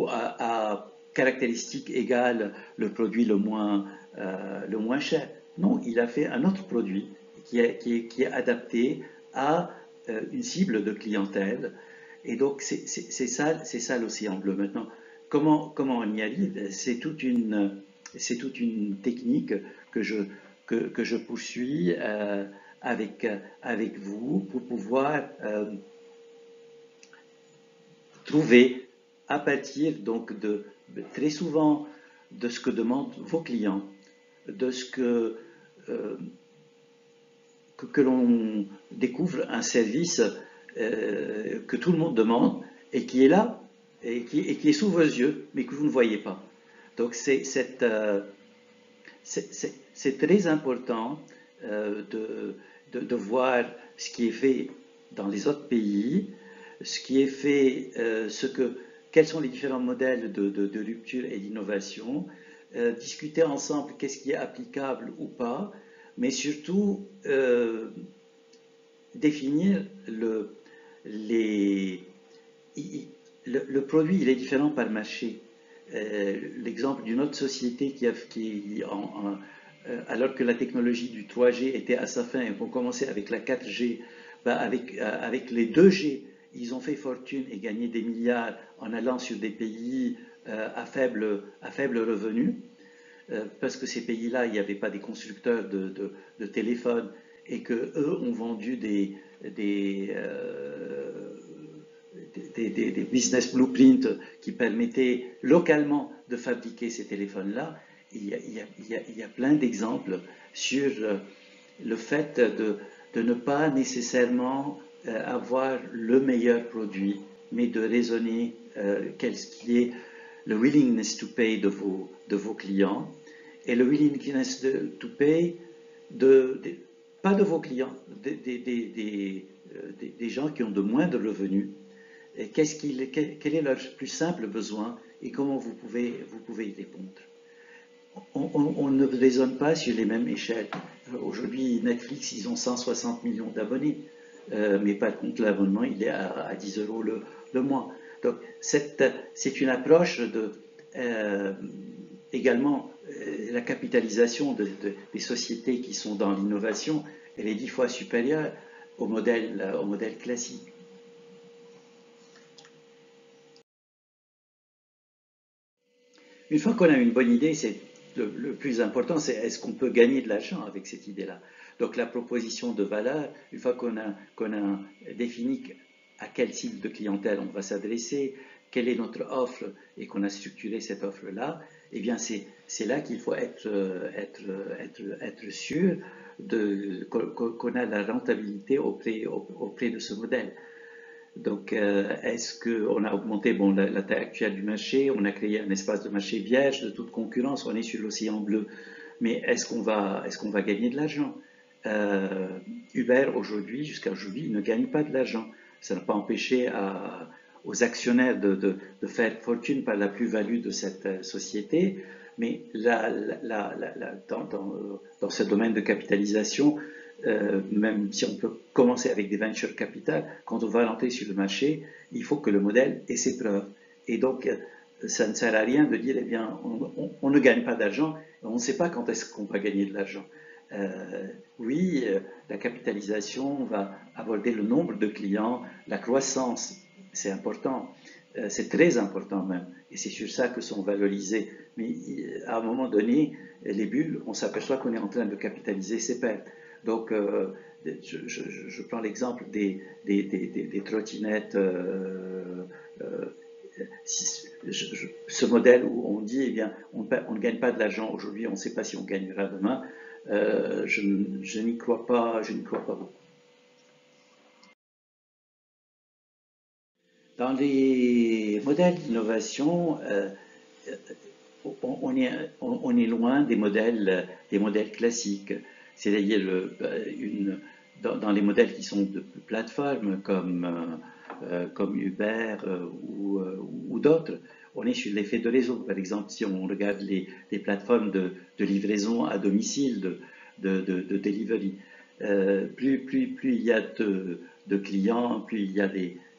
à caractéristiques égales le produit le moins cher. Non, il a fait un autre produit qui est adapté à une cible de clientèle. Et donc, c'est ça l'océan bleu. Maintenant, comment on y arrive? C'est toute une technique que je poursuis avec vous pour pouvoir trouver à partir donc très souvent de ce que demandent vos clients, de ce euh, que l'on découvre un service que tout le monde demande et qui est là et qui est sous vos yeux mais que vous ne voyez pas. Donc c'est très important de voir ce qui est fait dans les autres pays, ce qui est fait, quels sont les différents modèles de rupture et d'innovation, discuter ensemble qu'est-ce qui est applicable ou pas, mais surtout définir les, le produit, il est différent par marché. L'exemple d'une autre société alors que la technologie du 3G était à sa fin et qu'on commençait avec la 4G, ben avec les 2G, ils ont fait fortune et gagné des milliards en allant sur des pays à faible revenu. parce que ces pays-là, il n'y avait pas des constructeurs de téléphones et qu'eux ont vendu des, des business blueprints qui permettaient localement de fabriquer ces téléphones-là. Il y a plein d'exemples sur le fait de ne pas nécessairement avoir le meilleur produit, mais de raisonner quel qui est le willingness to pay de vos clients et le willingness to pay pas de vos clients, des gens qui ont de moins de revenus. Et quel est leur plus simple besoin et comment vous pouvez y répondre. On ne raisonne pas sur les mêmes échelles. Aujourd'hui, Netflix, ils ont 160 millions d'abonnés, mais par contre, l'abonnement, il est à 10 euros le mois. Donc, c'est une approche également, la capitalisation des sociétés qui sont dans l'innovation, elle est 10 fois supérieure au modèle classique. Une fois qu'on a une bonne idée, c'est le plus important, c'est est-ce qu'on peut gagner de l'argent avec cette idée-là. Donc la proposition de valeur, une fois qu'on a défini à quel cible de clientèle on va s'adresser, quelle est notre offre et qu'on a structuré cette offre-là, eh bien c'est là qu'il faut être sûr qu'on a la rentabilité auprès de ce modèle. Donc, est-ce qu'on a augmenté la taille actuelle du marché, on a créé un espace de marché vierge de toute concurrence, on est sur l'océan bleu, mais est-ce qu'on va gagner de l'argent? Uber, aujourd'hui, jusqu'à aujourd'hui, ne gagne pas de l'argent. Ça n'a pas empêché aux actionnaires de faire fortune par la plus-value de cette société, mais dans ce domaine de capitalisation, même si on peut commencer avec des venture capital, quand on va rentrer sur le marché, il faut que le modèle ait ses preuves. Et donc, ça ne sert à rien de dire, eh bien, on ne gagne pas d'argent, on ne sait pas quand est-ce qu'on va gagner de l'argent. Oui, la capitalisation va aborder le nombre de clients, la croissance, c'est important, c'est très important même, et c'est sur ça que sont valorisés. Mais à un moment donné, les bulles, on s'aperçoit qu'on est en train de capitaliser ses pertes. Donc, je prends l'exemple des trottinettes, ce modèle où on dit, eh bien, on ne gagne pas de l'argent aujourd'hui, on ne sait pas si on gagnera demain. Je n'y crois pas beaucoup. Dans les modèles d'innovation, on est loin des modèles classiques. C'est-à-dire dans les modèles qui sont de plateformes comme Uber ou d'autres, on est sur l'effet de réseau. Par exemple, si on regarde les plateformes de livraison à domicile, de delivery, plus il y a de clients, plus il y a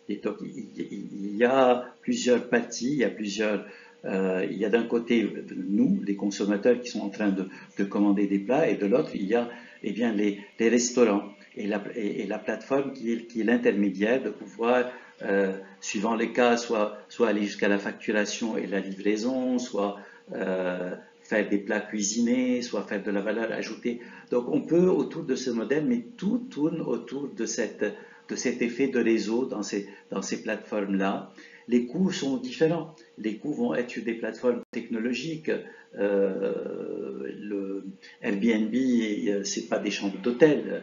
il y a plusieurs parties, il y a d'un côté nous, les consommateurs qui sont en train de commander des plats, et de l'autre il y a eh bien, les restaurants et la plateforme qui est l'intermédiaire de pouvoir, suivant les cas, soit aller jusqu'à la facturation et la livraison, soit faire des plats cuisinés, soit faire de la valeur ajoutée. Donc on peut autour de ce modèle, mais tout tourne autour de cet effet de réseau dans ces plateformes-là. Les coûts sont différents. Les coûts vont être sur des plateformes technologiques. Le Airbnb, c'est pas des chambres d'hôtel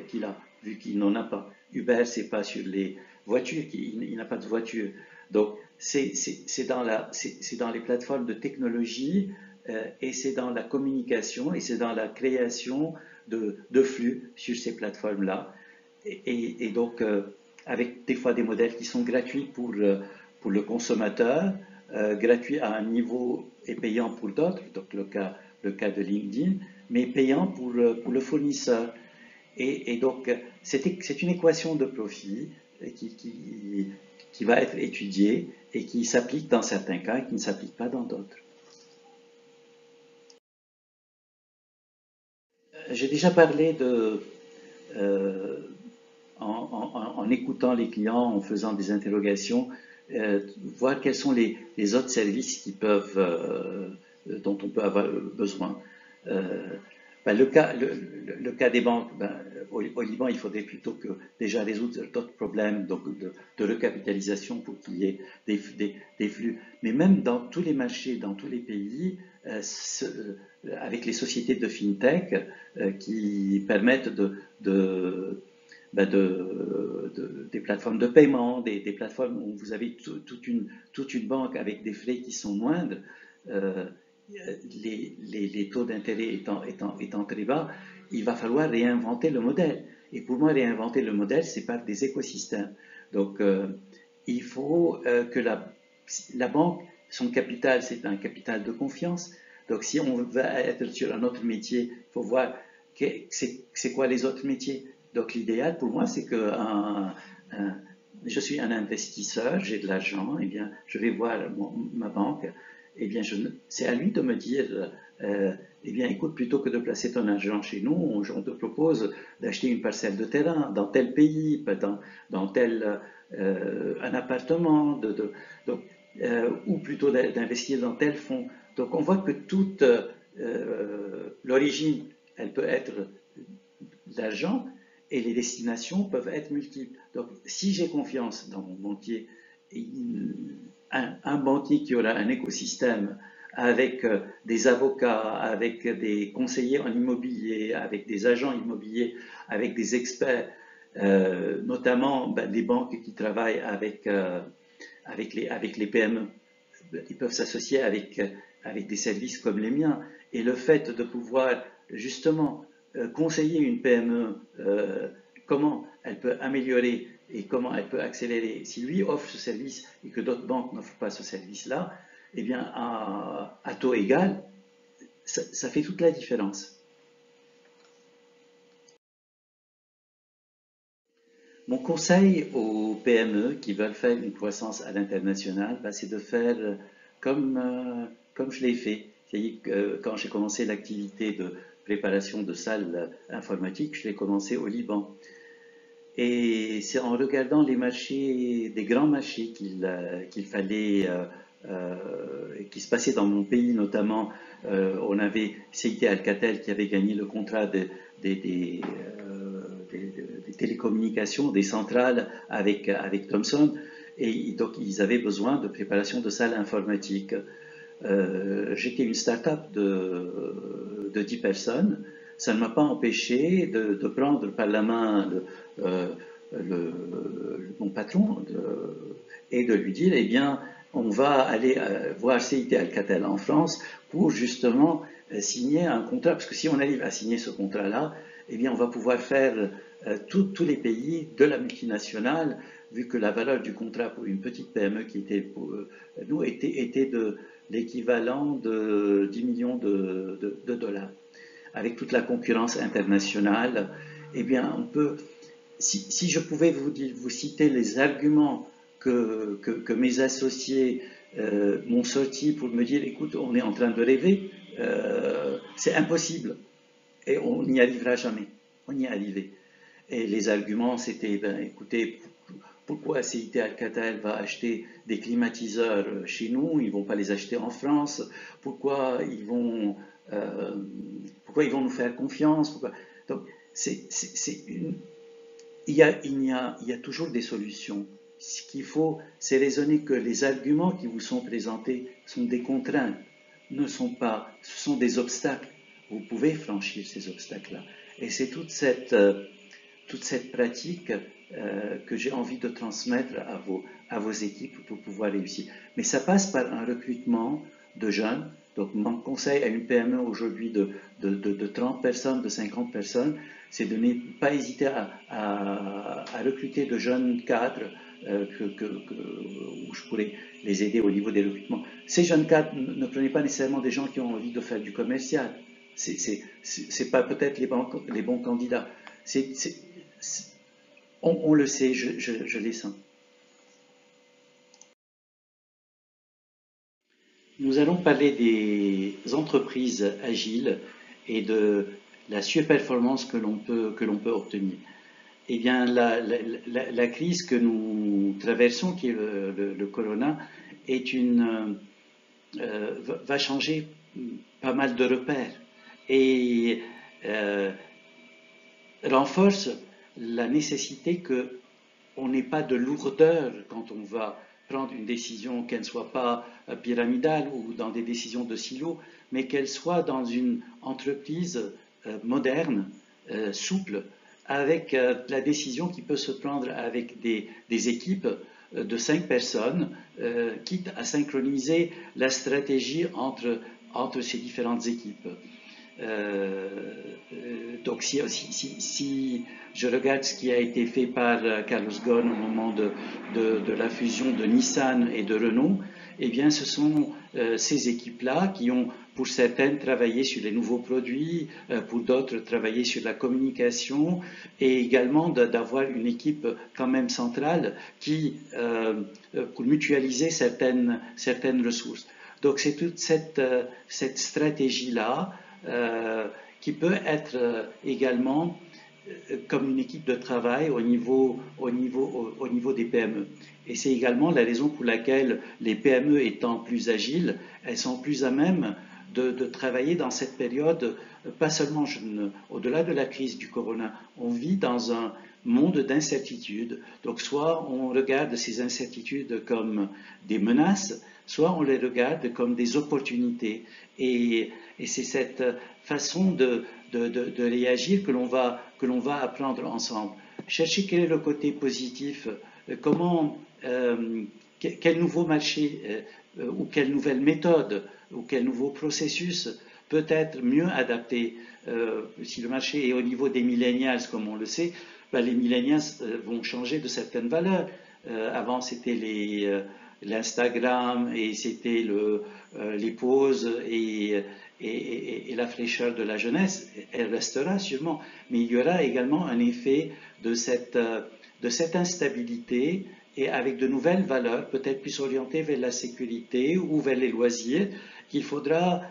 qu'il a, vu qu'il n'en a pas. Uber, c'est pas sur les voitures, il n'a pas de voiture. Donc, c'est dans les plateformes de technologie et c'est dans la communication et c'est dans la création de flux sur ces plateformes-là. Et donc, avec des fois des modèles qui sont gratuits pour le consommateur, gratuits à un niveau et payant pour d'autres, donc le cas de LinkedIn, mais payant pour le fournisseur. Et donc, c'est une équation de profit qui va être étudiée et qui s'applique dans certains cas et qui ne s'applique pas dans d'autres. J'ai déjà parlé en écoutant les clients, en faisant des interrogations, voir quels sont les autres services qui peuvent dont on peut avoir besoin. Ben, le cas des banques, ben, au Liban, il faudrait plutôt que déjà résoudre d'autres problèmes donc de recapitalisation pour qu'il y ait des flux. Mais même dans tous les marchés, dans tous les pays, avec les sociétés de fintech qui permettent des plateformes de paiement, des plateformes où vous avez toute une banque avec des frais qui sont moindres, euh, les taux d'intérêt étant très bas, il va falloir réinventer le modèle. Et pour moi, réinventer le modèle, c'est par des écosystèmes. Donc, il faut que la banque, son capital, c'est un capital de confiance. Donc, si on veut être sur un autre métier, il faut voir c'est quoi les autres métiers. Donc, l'idéal pour moi, c'est que je suis un investisseur, j'ai de l'argent, eh bien, je vais voir ma banque, eh bien, c'est à lui de me dire, eh bien, écoute, plutôt que de placer ton argent chez nous, on te propose d'acheter une parcelle de terrain dans tel pays, dans tel un appartement, donc, ou plutôt d'investir dans tel fonds. Donc, on voit que toute l'origine, elle peut être l'argent et les destinations peuvent être multiples. Donc, si j'ai confiance dans mon banquier, un banquier qui aura un écosystème avec des avocats, avec des conseillers en immobilier, avec des agents immobiliers, avec des experts, notamment des banques qui travaillent avec les PME. Ils peuvent s'associer avec des services comme les miens. Et le fait de pouvoir justement conseiller une PME comment elle peut améliorer et comment elle peut accélérer. Si lui offre ce service et que d'autres banques n'offrent pas ce service-là, eh bien, à taux égal, ça fait toute la différence. Mon conseil aux PME qui veulent faire une croissance à l'international, c'est de faire comme je l'ai fait. C'est-à-dire que quand j'ai commencé l'activité de préparation de salles informatiques, je l'ai commencé au Liban. Et c'est en regardant les marchés, des grands marchés qu'il fallait, qui se passaient dans mon pays notamment. On avait CIT Alcatel qui avait gagné le contrat des télécommunications, des centrales avec Thomson. Et donc ils avaient besoin de préparation de salles informatiques. J'étais une start-up de 10 personnes. Ça ne m'a pas empêché de prendre par la main mon patron et de lui dire, eh bien, on va aller voir CIT Alcatel en France pour justement signer un contrat, parce que si on arrive à signer ce contrat-là, eh bien, on va pouvoir faire tous les pays de la multinationale, vu que la valeur du contrat pour une petite PME qui était pour nous était de l'équivalent de 10 millions de dollars. Avec toute la concurrence internationale, eh bien, on peut, si je pouvais vous citer les arguments que mes associés m'ont sorti pour me dire, écoute, on est en train de rêver, c'est impossible et on n'y arrivera jamais. On y est arrivé. Et les arguments, c'était, écoutez, pourquoi CIT Alcatel va acheter des climatiseurs chez nous, ils ne vont pas les acheter en France, pourquoi ils vont nous faire confiance, Donc, il y a toujours des solutions. Ce qu'il faut, c'est raisonner que les arguments qui vous sont présentés sont des contraintes, ne sont pas, ce sont des obstacles. Vous pouvez franchir ces obstacles-là. Et c'est toute cette pratique que j'ai envie de transmettre à vos équipes pour pouvoir réussir. Mais ça passe par un recrutement de jeunes. Donc mon conseil à une PME aujourd'hui de 30 personnes, de 50 personnes, c'est de ne pas hésiter à recruter de jeunes cadres où je pourrais les aider au niveau des recrutements. Ces jeunes cadres, ne prenez pas nécessairement des gens qui ont envie de faire du commercial. C'est pas peut-être les bons candidats. On le sait, je les sens. Nous allons parler des entreprises agiles et de la surperformance que l'on peut obtenir. Eh bien, la crise que nous traversons, qui est le corona, va changer pas mal de repères et euh, renforce la nécessité que on n'ait pas de lourdeur quand on va prendre une décision, qu'elle ne soit pas pyramidale ou dans des décisions de silo, mais qu'elle soit dans une entreprise moderne, souple, avec la décision qui peut se prendre avec des équipes de 5 personnes, quitte à synchroniser la stratégie entre ces différentes équipes. Donc si je regarde ce qui a été fait par Carlos Ghosn au moment de la fusion de Nissan et de Renault, eh bien ce sont ces équipes-là qui ont pour certaines travaillé sur les nouveaux produits, pour d'autres travaillé sur la communication et également d'avoir une équipe quand même centrale qui, pour mutualiser certaines ressources. Donc c'est toute cette stratégie-là qui peut être également comme une équipe de travail au niveau des PME. Et c'est également la raison pour laquelle les PME étant plus agiles, elles sont plus à même de travailler dans cette période, pas seulement au-delà de la crise du corona, on vit dans un monde d'incertitudes. Donc soit on regarde ces incertitudes comme des menaces, soit on les regarde comme des opportunités. Et c'est cette façon de réagir que l'on va apprendre ensemble. Chercher quel est le côté positif, comment, quel nouveau marché ou quelle nouvelle méthode ou quel nouveau processus peut être mieux adapté. Si le marché est au niveau des millennials, comme on le sait, ben les millennials vont changer de certaines valeurs. Avant, c'était l'Instagram et c'était les pauses et la fraîcheur de la jeunesse, elle restera sûrement, mais il y aura également un effet de cette instabilité et avec de nouvelles valeurs, peut-être plus orientées vers la sécurité ou vers les loisirs, qu'il faudra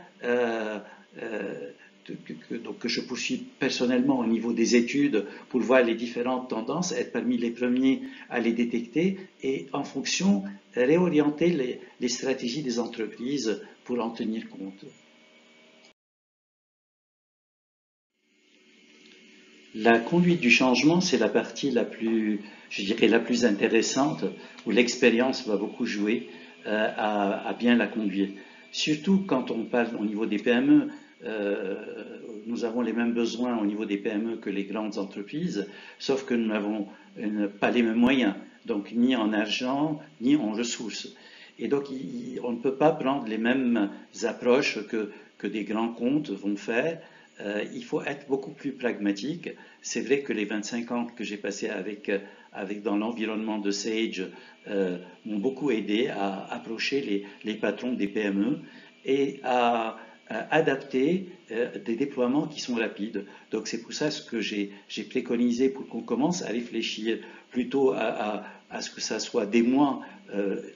donc que je poursuis personnellement au niveau des études pour voir les différentes tendances, être parmi les premiers à les détecter et en fonction réorienter les stratégies des entreprises pour en tenir compte. La conduite du changement, c'est la partie la plus, je dirais, la plus intéressante, où l'expérience va beaucoup jouer à bien la conduire. Surtout quand on parle au niveau des PME, nous avons les mêmes besoins au niveau des PME que les grandes entreprises, sauf que nous n'avons pas les mêmes moyens, donc ni en argent, ni en ressources. Et donc, on ne peut pas prendre les mêmes approches que des grands comptes vont faire. Il faut être beaucoup plus pragmatique. C'est vrai que les 25 ans que j'ai passés dans l'environnement de Sage m'ont beaucoup aidé à approcher les patrons des PME et à adapter des déploiements qui sont rapides. Donc c'est pour ça que j'ai préconisé pour qu'on commence à réfléchir plutôt à ce que ça soit des mois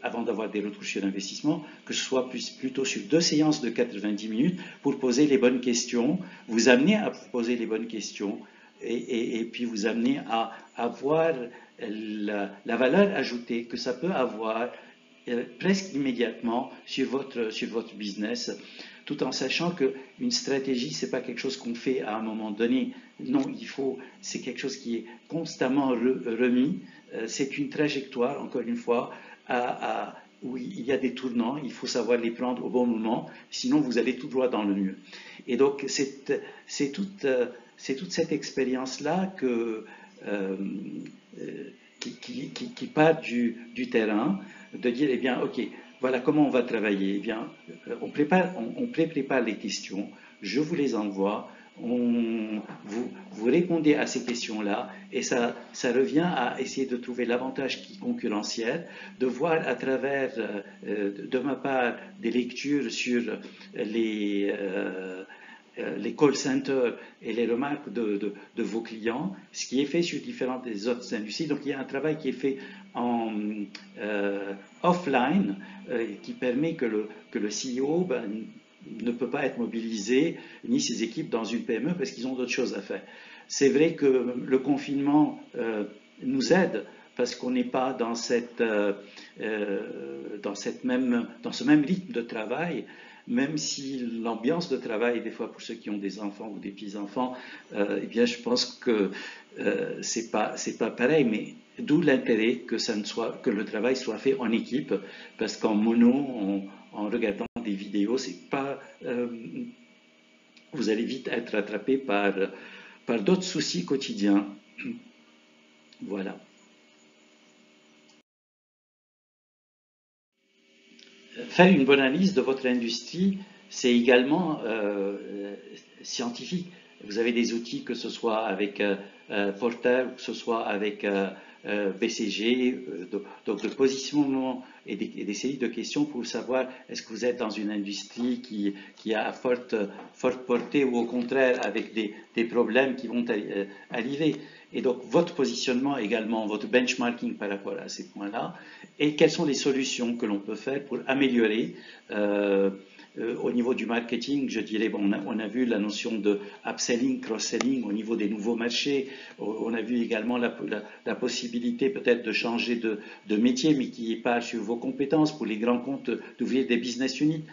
avant d'avoir des retours sur investissement, que ce soit plutôt sur 2 séances de 90 minutes pour poser les bonnes questions, vous amener à poser les bonnes questions et puis vous amener à voir la valeur ajoutée que ça peut avoir presque immédiatement sur votre business, tout en sachant qu'une stratégie, c'est pas quelque chose qu'on fait à un moment donné. Non, c'est quelque chose qui est constamment remis. C'est une trajectoire, encore une fois, où il y a des tournants, il faut savoir les prendre au bon moment, sinon vous allez tout droit dans le mur. Et donc, c'est toute cette expérience-là qui part du terrain, de dire, eh bien, OK, voilà comment on va travailler. Eh bien, on prépare les questions, je vous les envoie, vous répondez à ces questions-là, et ça revient à essayer de trouver l'avantage qui est concurrentiel, de voir à travers, de ma part, des lectures sur les call centers et les remarques de vos clients, ce qui est fait sur différentes des autres industries. Donc il y a un travail qui est fait en offline qui permet que le CEO ne peut pas être mobilisé, ni ses équipes dans une PME parce qu'ils ont d'autres choses à faire. C'est vrai que le confinement nous aide parce qu'on n'est pas dans ce même rythme de travail. même si l'ambiance de travail, des fois pour ceux qui ont des enfants ou des petits-enfants, eh bien je pense que c'est pas pareil, mais d'où l'intérêt que que le travail soit fait en équipe, parce qu'en mono, en regardant des vidéos, c'est pas, vous allez vite être attrapé par d'autres soucis quotidiens. Voilà. Faire une bonne analyse de votre industrie, c'est également scientifique. Vous avez des outils, que ce soit avec Porter, que ce soit avec BCG, donc de positionnement et des séries de questions pour savoir est-ce que vous êtes dans une industrie qui a forte portée ou au contraire avec des problèmes qui vont arriver. Et donc votre positionnement également, votre benchmarking par rapport à ces points-là, et quelles sont les solutions que l'on peut faire pour améliorer au niveau du marketing, je dirais, bon, on a vu la notion de upselling, cross-selling au niveau des nouveaux marchés. On a vu également la possibilité peut-être de changer de métier, mais qui n'est pas sur vos compétences pour les grands comptes d'ouvrir des business units.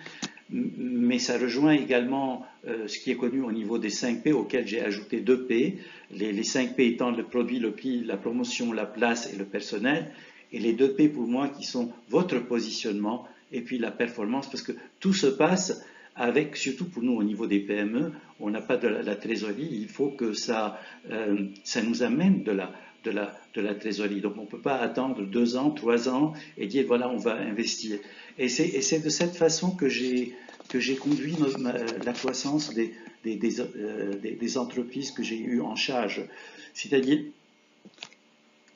Mais ça rejoint également ce qui est connu au niveau des 5 P, auxquels j'ai ajouté 2 P. Les 5 P étant le produit, le prix, la promotion, la place et le personnel. Et les 2 P pour moi qui sont votre positionnement et puis la performance, parce que tout se passe avec, surtout pour nous au niveau des PME, on n'a pas de la trésorerie, il faut que ça nous amène de la trésorerie. Donc on ne peut pas attendre 2 ans, 3 ans et dire voilà, on va investir. Et c'est de cette façon que j'ai conduit la croissance des entreprises que j'ai eues en charge. C'est-à-dire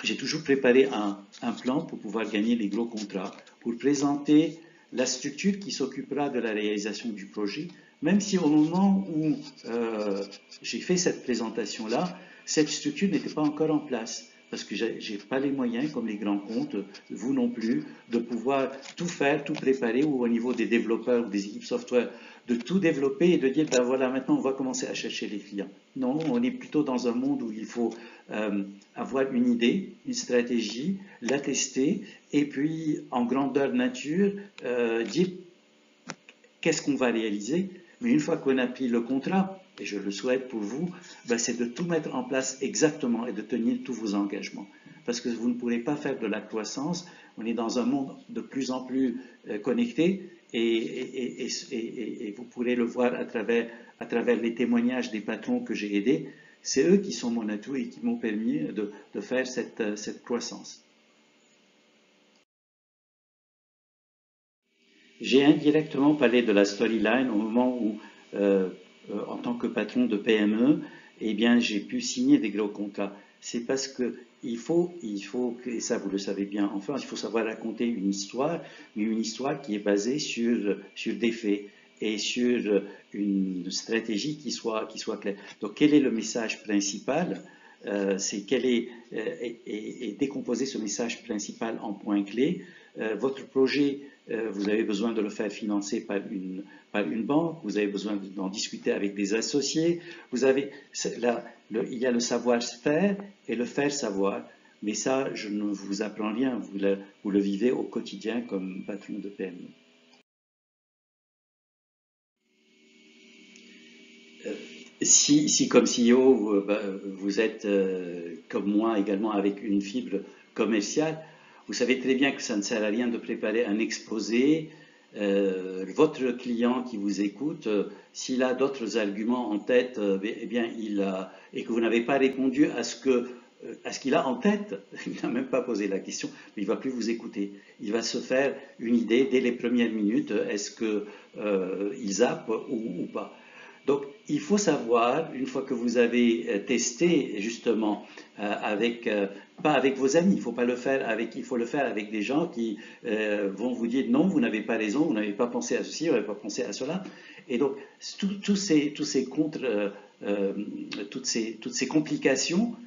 j'ai toujours préparé un plan pour pouvoir gagner les gros contrats, pour présenter la structure qui s'occupera de la réalisation du projet, même si au moment où j'ai fait cette présentation-là, cette structure n'était pas encore en place, parce que je n'ai pas les moyens, comme les grands comptes, vous non plus, de pouvoir tout faire, tout préparer, ou au niveau des développeurs ou des équipes software, de tout développer et de dire, ben voilà, maintenant on va commencer à chercher les clients. Non, on est plutôt dans un monde où il faut avoir une idée, une stratégie, la tester, et puis en grandeur nature, dire qu'est-ce qu'on va réaliser. Mais une fois qu'on a pris le contrat, et je le souhaite pour vous, ben c'est de tout mettre en place exactement et de tenir tous vos engagements. Parce que vous ne pourrez pas faire de la croissance. On est dans un monde de plus en plus connecté et vous pourrez le voir à travers les témoignages des patrons que j'ai aidés. C'est eux qui sont mon atout et qui m'ont permis de faire cette croissance. J'ai indirectement parlé de la storyline au moment où, en tant que patron de PME, eh bien, j'ai pu signer des gros contrats. C'est parce que il faut, et ça vous le savez bien, enfin, il faut savoir raconter une histoire, mais une histoire qui est basée sur des faits et sur une stratégie qui soit claire. Donc, quel est le message principal? C'est et décomposer ce message principal en points clés. Votre projet, vous avez besoin de le faire financer par une banque, vous avez besoin d'en discuter avec des associés, il y a le savoir-faire et le faire savoir, mais ça, je ne vous apprends rien, vous le vivez au quotidien comme patron de PME. Si comme CEO, vous êtes comme moi également avec une fibre commerciale, vous savez très bien que ça ne sert à rien de préparer un exposé. Votre client qui vous écoute, s'il a d'autres arguments en tête, eh bien, et que vous n'avez pas répondu à ce qu'il a en tête, il n'a même pas posé la question, mais il va plus vous écouter. Il va se faire une idée dès les premières minutes, est-ce qu'il zappe ou pas. Donc, il faut savoir, une fois que vous avez testé justement pas avec vos amis, il faut pas le faire il faut le faire avec des gens qui vont vous dire non, vous n'avez pas raison, vous n'avez pas pensé à ceci, vous n'avez pas pensé à cela. Et donc, tous ces toutes ces complications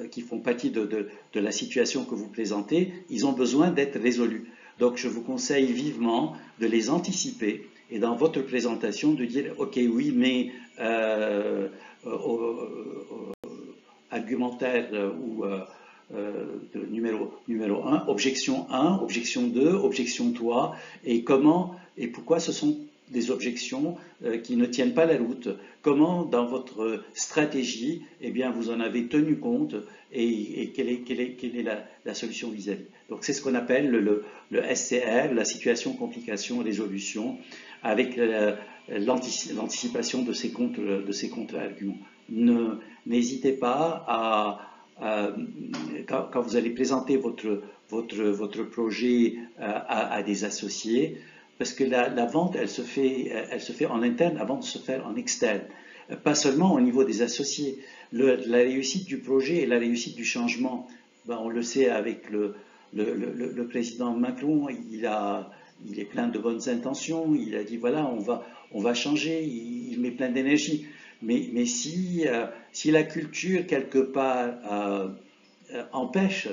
qui font partie de la situation que vous présentez, ils ont besoin d'être résolus. Donc, je vous conseille vivement de les anticiper et dans votre présentation de dire ok oui mais argumentaire ou de numéro 1, objection 1, objection 2, objection 3, et comment et pourquoi ce sont des objections qui ne tiennent pas la route. Comment, dans votre stratégie, eh bien, vous en avez tenu compte et quelle est la solution vis-à-vis. Donc, c'est ce qu'on appelle le SCR, la situation, complication, résolution, avec l'anticipation de ces contre-arguments. N'hésitez pas quand vous allez présenter votre projet à des associés, parce que la vente, elle se fait en interne avant de se faire en externe. Pas seulement au niveau des associés. La réussite du projet et la réussite du changement, ben, on le sait avec le président Macron, il est plein de bonnes intentions, il a dit voilà, on va changer, il met plein d'énergie. Mais si la culture, quelque part, empêche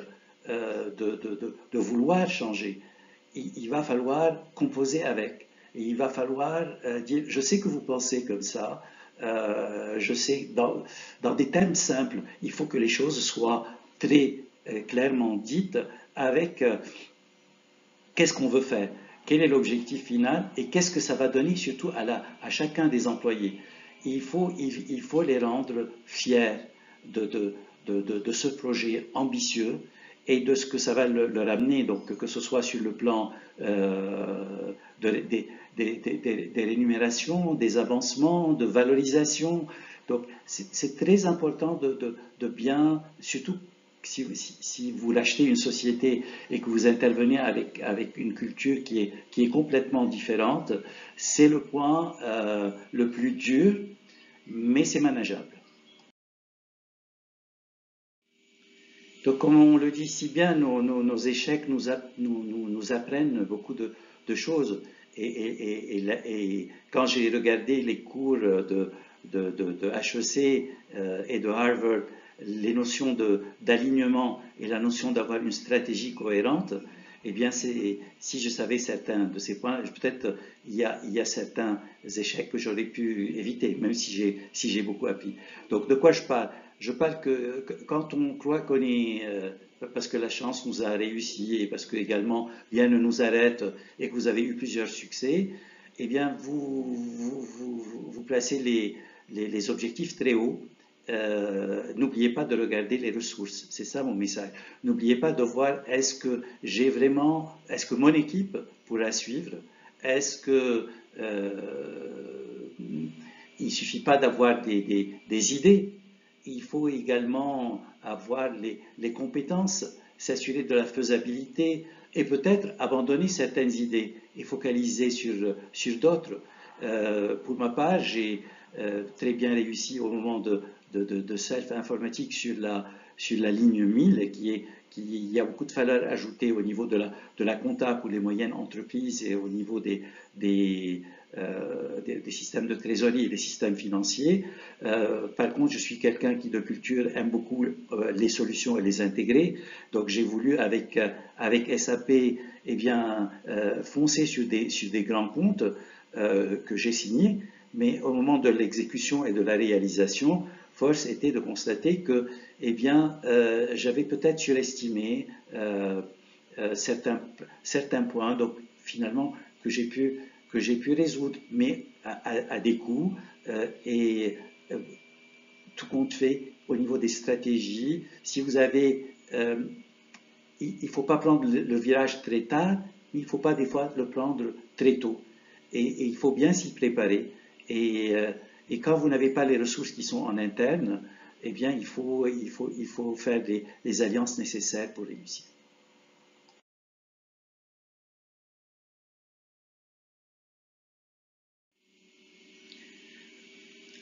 de vouloir changer, il va falloir composer avec. Et il va falloir dire, je sais que vous pensez comme ça, je sais, dans des thèmes simples, il faut que les choses soient très clairement dites avec qu'est-ce qu'on veut faire, quel est l'objectif final et qu'est-ce que ça va donner surtout à chacun des employés. Il faut les rendre fiers de ce projet ambitieux et de ce que ça va leur amener, donc que ce soit sur le plan des rémunérations, des avancements, de valorisation. Donc c'est très important de bien, surtout si vous rachetez une société et que vous intervenez avec une culture qui est complètement différente, c'est le point le plus dur, mais c'est manageable. Donc, comme on le dit si bien, nos échecs nous apprennent beaucoup de choses. Et quand j'ai regardé les cours de HEC et de Harvard, les notions d'alignement et la notion d'avoir une stratégie cohérente, eh bien, si je savais certains de ces points, peut-être il y a certains échecs que j'aurais pu éviter, même si j'ai beaucoup appris. Donc, de quoi je parle? Je parle que quand on croit qu'on est, parce que la chance nous a réussi et parce que également rien ne nous arrête et que vous avez eu plusieurs succès, eh bien vous placez les objectifs très hauts. N'oubliez pas de regarder les ressources, c'est ça mon message. N'oubliez pas de voir est-ce que mon équipe pourra suivre, est-ce que il suffit pas d'avoir des idées. Il faut également avoir les compétences, s'assurer de la faisabilité et peut-être abandonner certaines idées et focaliser sur d'autres. Pour ma part, j'ai très bien réussi au moment de self-informatique sur la ligne 1000, il y a beaucoup de valeur ajoutée au niveau de la compta pour les moyennes entreprises et au niveau des systèmes de trésorerie et des systèmes financiers. Par contre, je suis quelqu'un qui de culture aime beaucoup les solutions et les intégrer. Donc j'ai voulu avec SAP eh bien, foncer sur des grands comptes que j'ai signés, mais au moment de l'exécution et de la réalisation, force était de constater que eh bien, j'avais peut-être surestimé certains points, donc finalement que j'ai pu résoudre, mais à des coûts et tout compte fait au niveau des stratégies. Si vous avez, il ne faut pas prendre le virage très tard, mais il ne faut pas des fois le prendre très tôt. Et il faut bien s'y préparer. Et quand vous n'avez pas les ressources qui sont en interne, eh bien, il faut faire les alliances nécessaires pour réussir.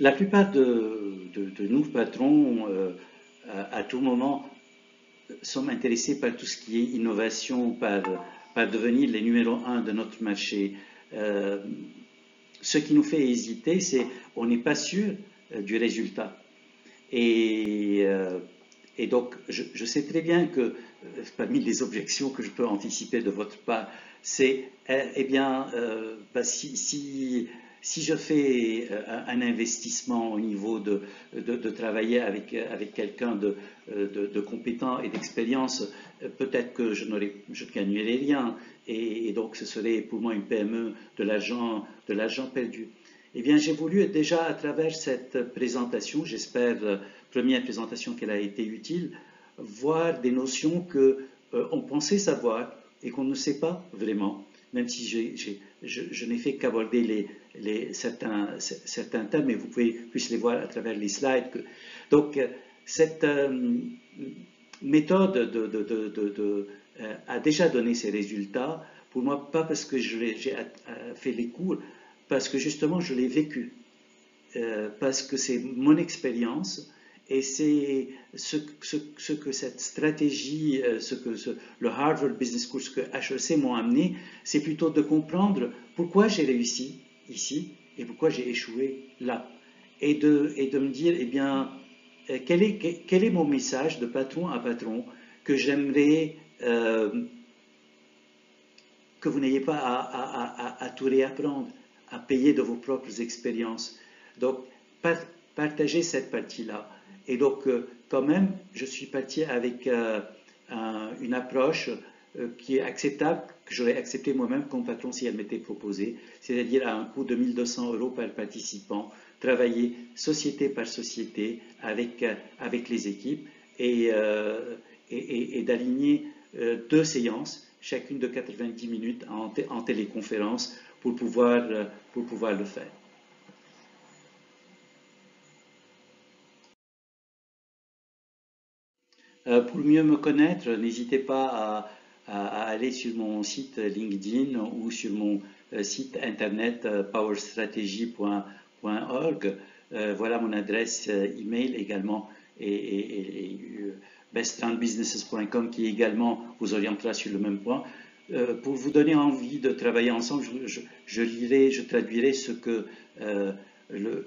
La plupart de nous, patrons, à tout moment, sommes intéressés par tout ce qui est innovation, par devenir les numéros 1 de notre marché. Ce qui nous fait hésiter, c'est on n'est pas sûr du résultat. Et donc, je sais très bien que parmi les objections que je peux anticiper de votre part, c'est, eh bien, si si je fais un investissement au niveau de travailler avec quelqu'un de compétent et d'expérience, peut-être que je ne gagnerai rien. Et donc, ce serait pour moi une PME de l'argent perdu. Eh bien, j'ai voulu déjà, à travers cette présentation, j'espère, première présentation qu'elle a été utile, voir des notions que on pensait savoir et qu'on ne sait pas vraiment, même si je n'ai fait qu'aborder certains thèmes, mais vous pouvez plus les voir à travers les slides. Donc, cette méthode a déjà donné ses résultats. Pour moi, pas parce que j'ai fait les cours, parce que justement je l'ai vécu, parce que c'est mon expérience et c'est ce que cette stratégie, le Harvard Business School, ce que HEC m'ont amené, c'est plutôt de comprendre pourquoi j'ai réussi ici et pourquoi j'ai échoué là. Et de me dire, eh bien, quel est mon message de patron à patron que j'aimerais que vous n'ayez pas à tout réapprendre, à payer de vos propres expériences. Donc, partagez cette partie-là. Et donc, quand même, je suis parti avec une approche qui est acceptable, que j'aurais accepté moi-même comme patron si elle m'était proposée, c'est-à-dire à un coût de 1 200 € par participant, travailler société par société avec les équipes et d'aligner 2 séances, chacune de 90 minutes en téléconférence pour pouvoir le faire. Pour mieux me connaître, n'hésitez pas à aller sur mon site LinkedIn ou sur mon site internet powerstrategy.org. Voilà mon adresse email également et beststrandbusinesses.com qui également vous orientera sur le même point. Pour vous donner envie de travailler ensemble, je traduirai ce que le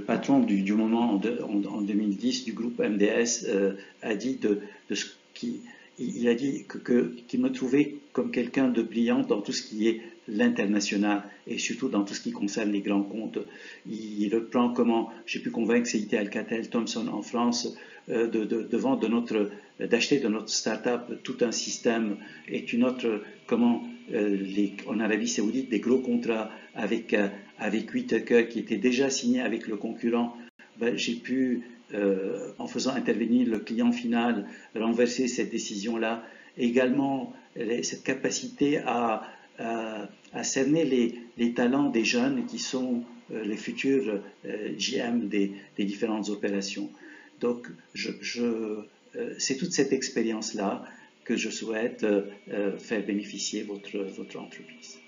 patron du moment en 2010 du groupe MDS a dit il a dit qu'il me trouvait comme quelqu'un de brillant dans tout ce qui est l'international et surtout dans tout ce qui concerne les grands comptes. Il reprend comment j'ai pu convaincre CIT Alcatel Thomson en France d'acheter de notre start-up tout un système et comment en Arabie Saoudite des gros contrats avec Whitaker qui était déjà signé avec le concurrent. J'ai pu, en faisant intervenir le client final, renverser cette décision-là. Également, cette capacité à cerner les talents des jeunes qui sont les futurs GM des différentes opérations. Donc, c'est toute cette expérience-là que je souhaite faire bénéficier votre entreprise.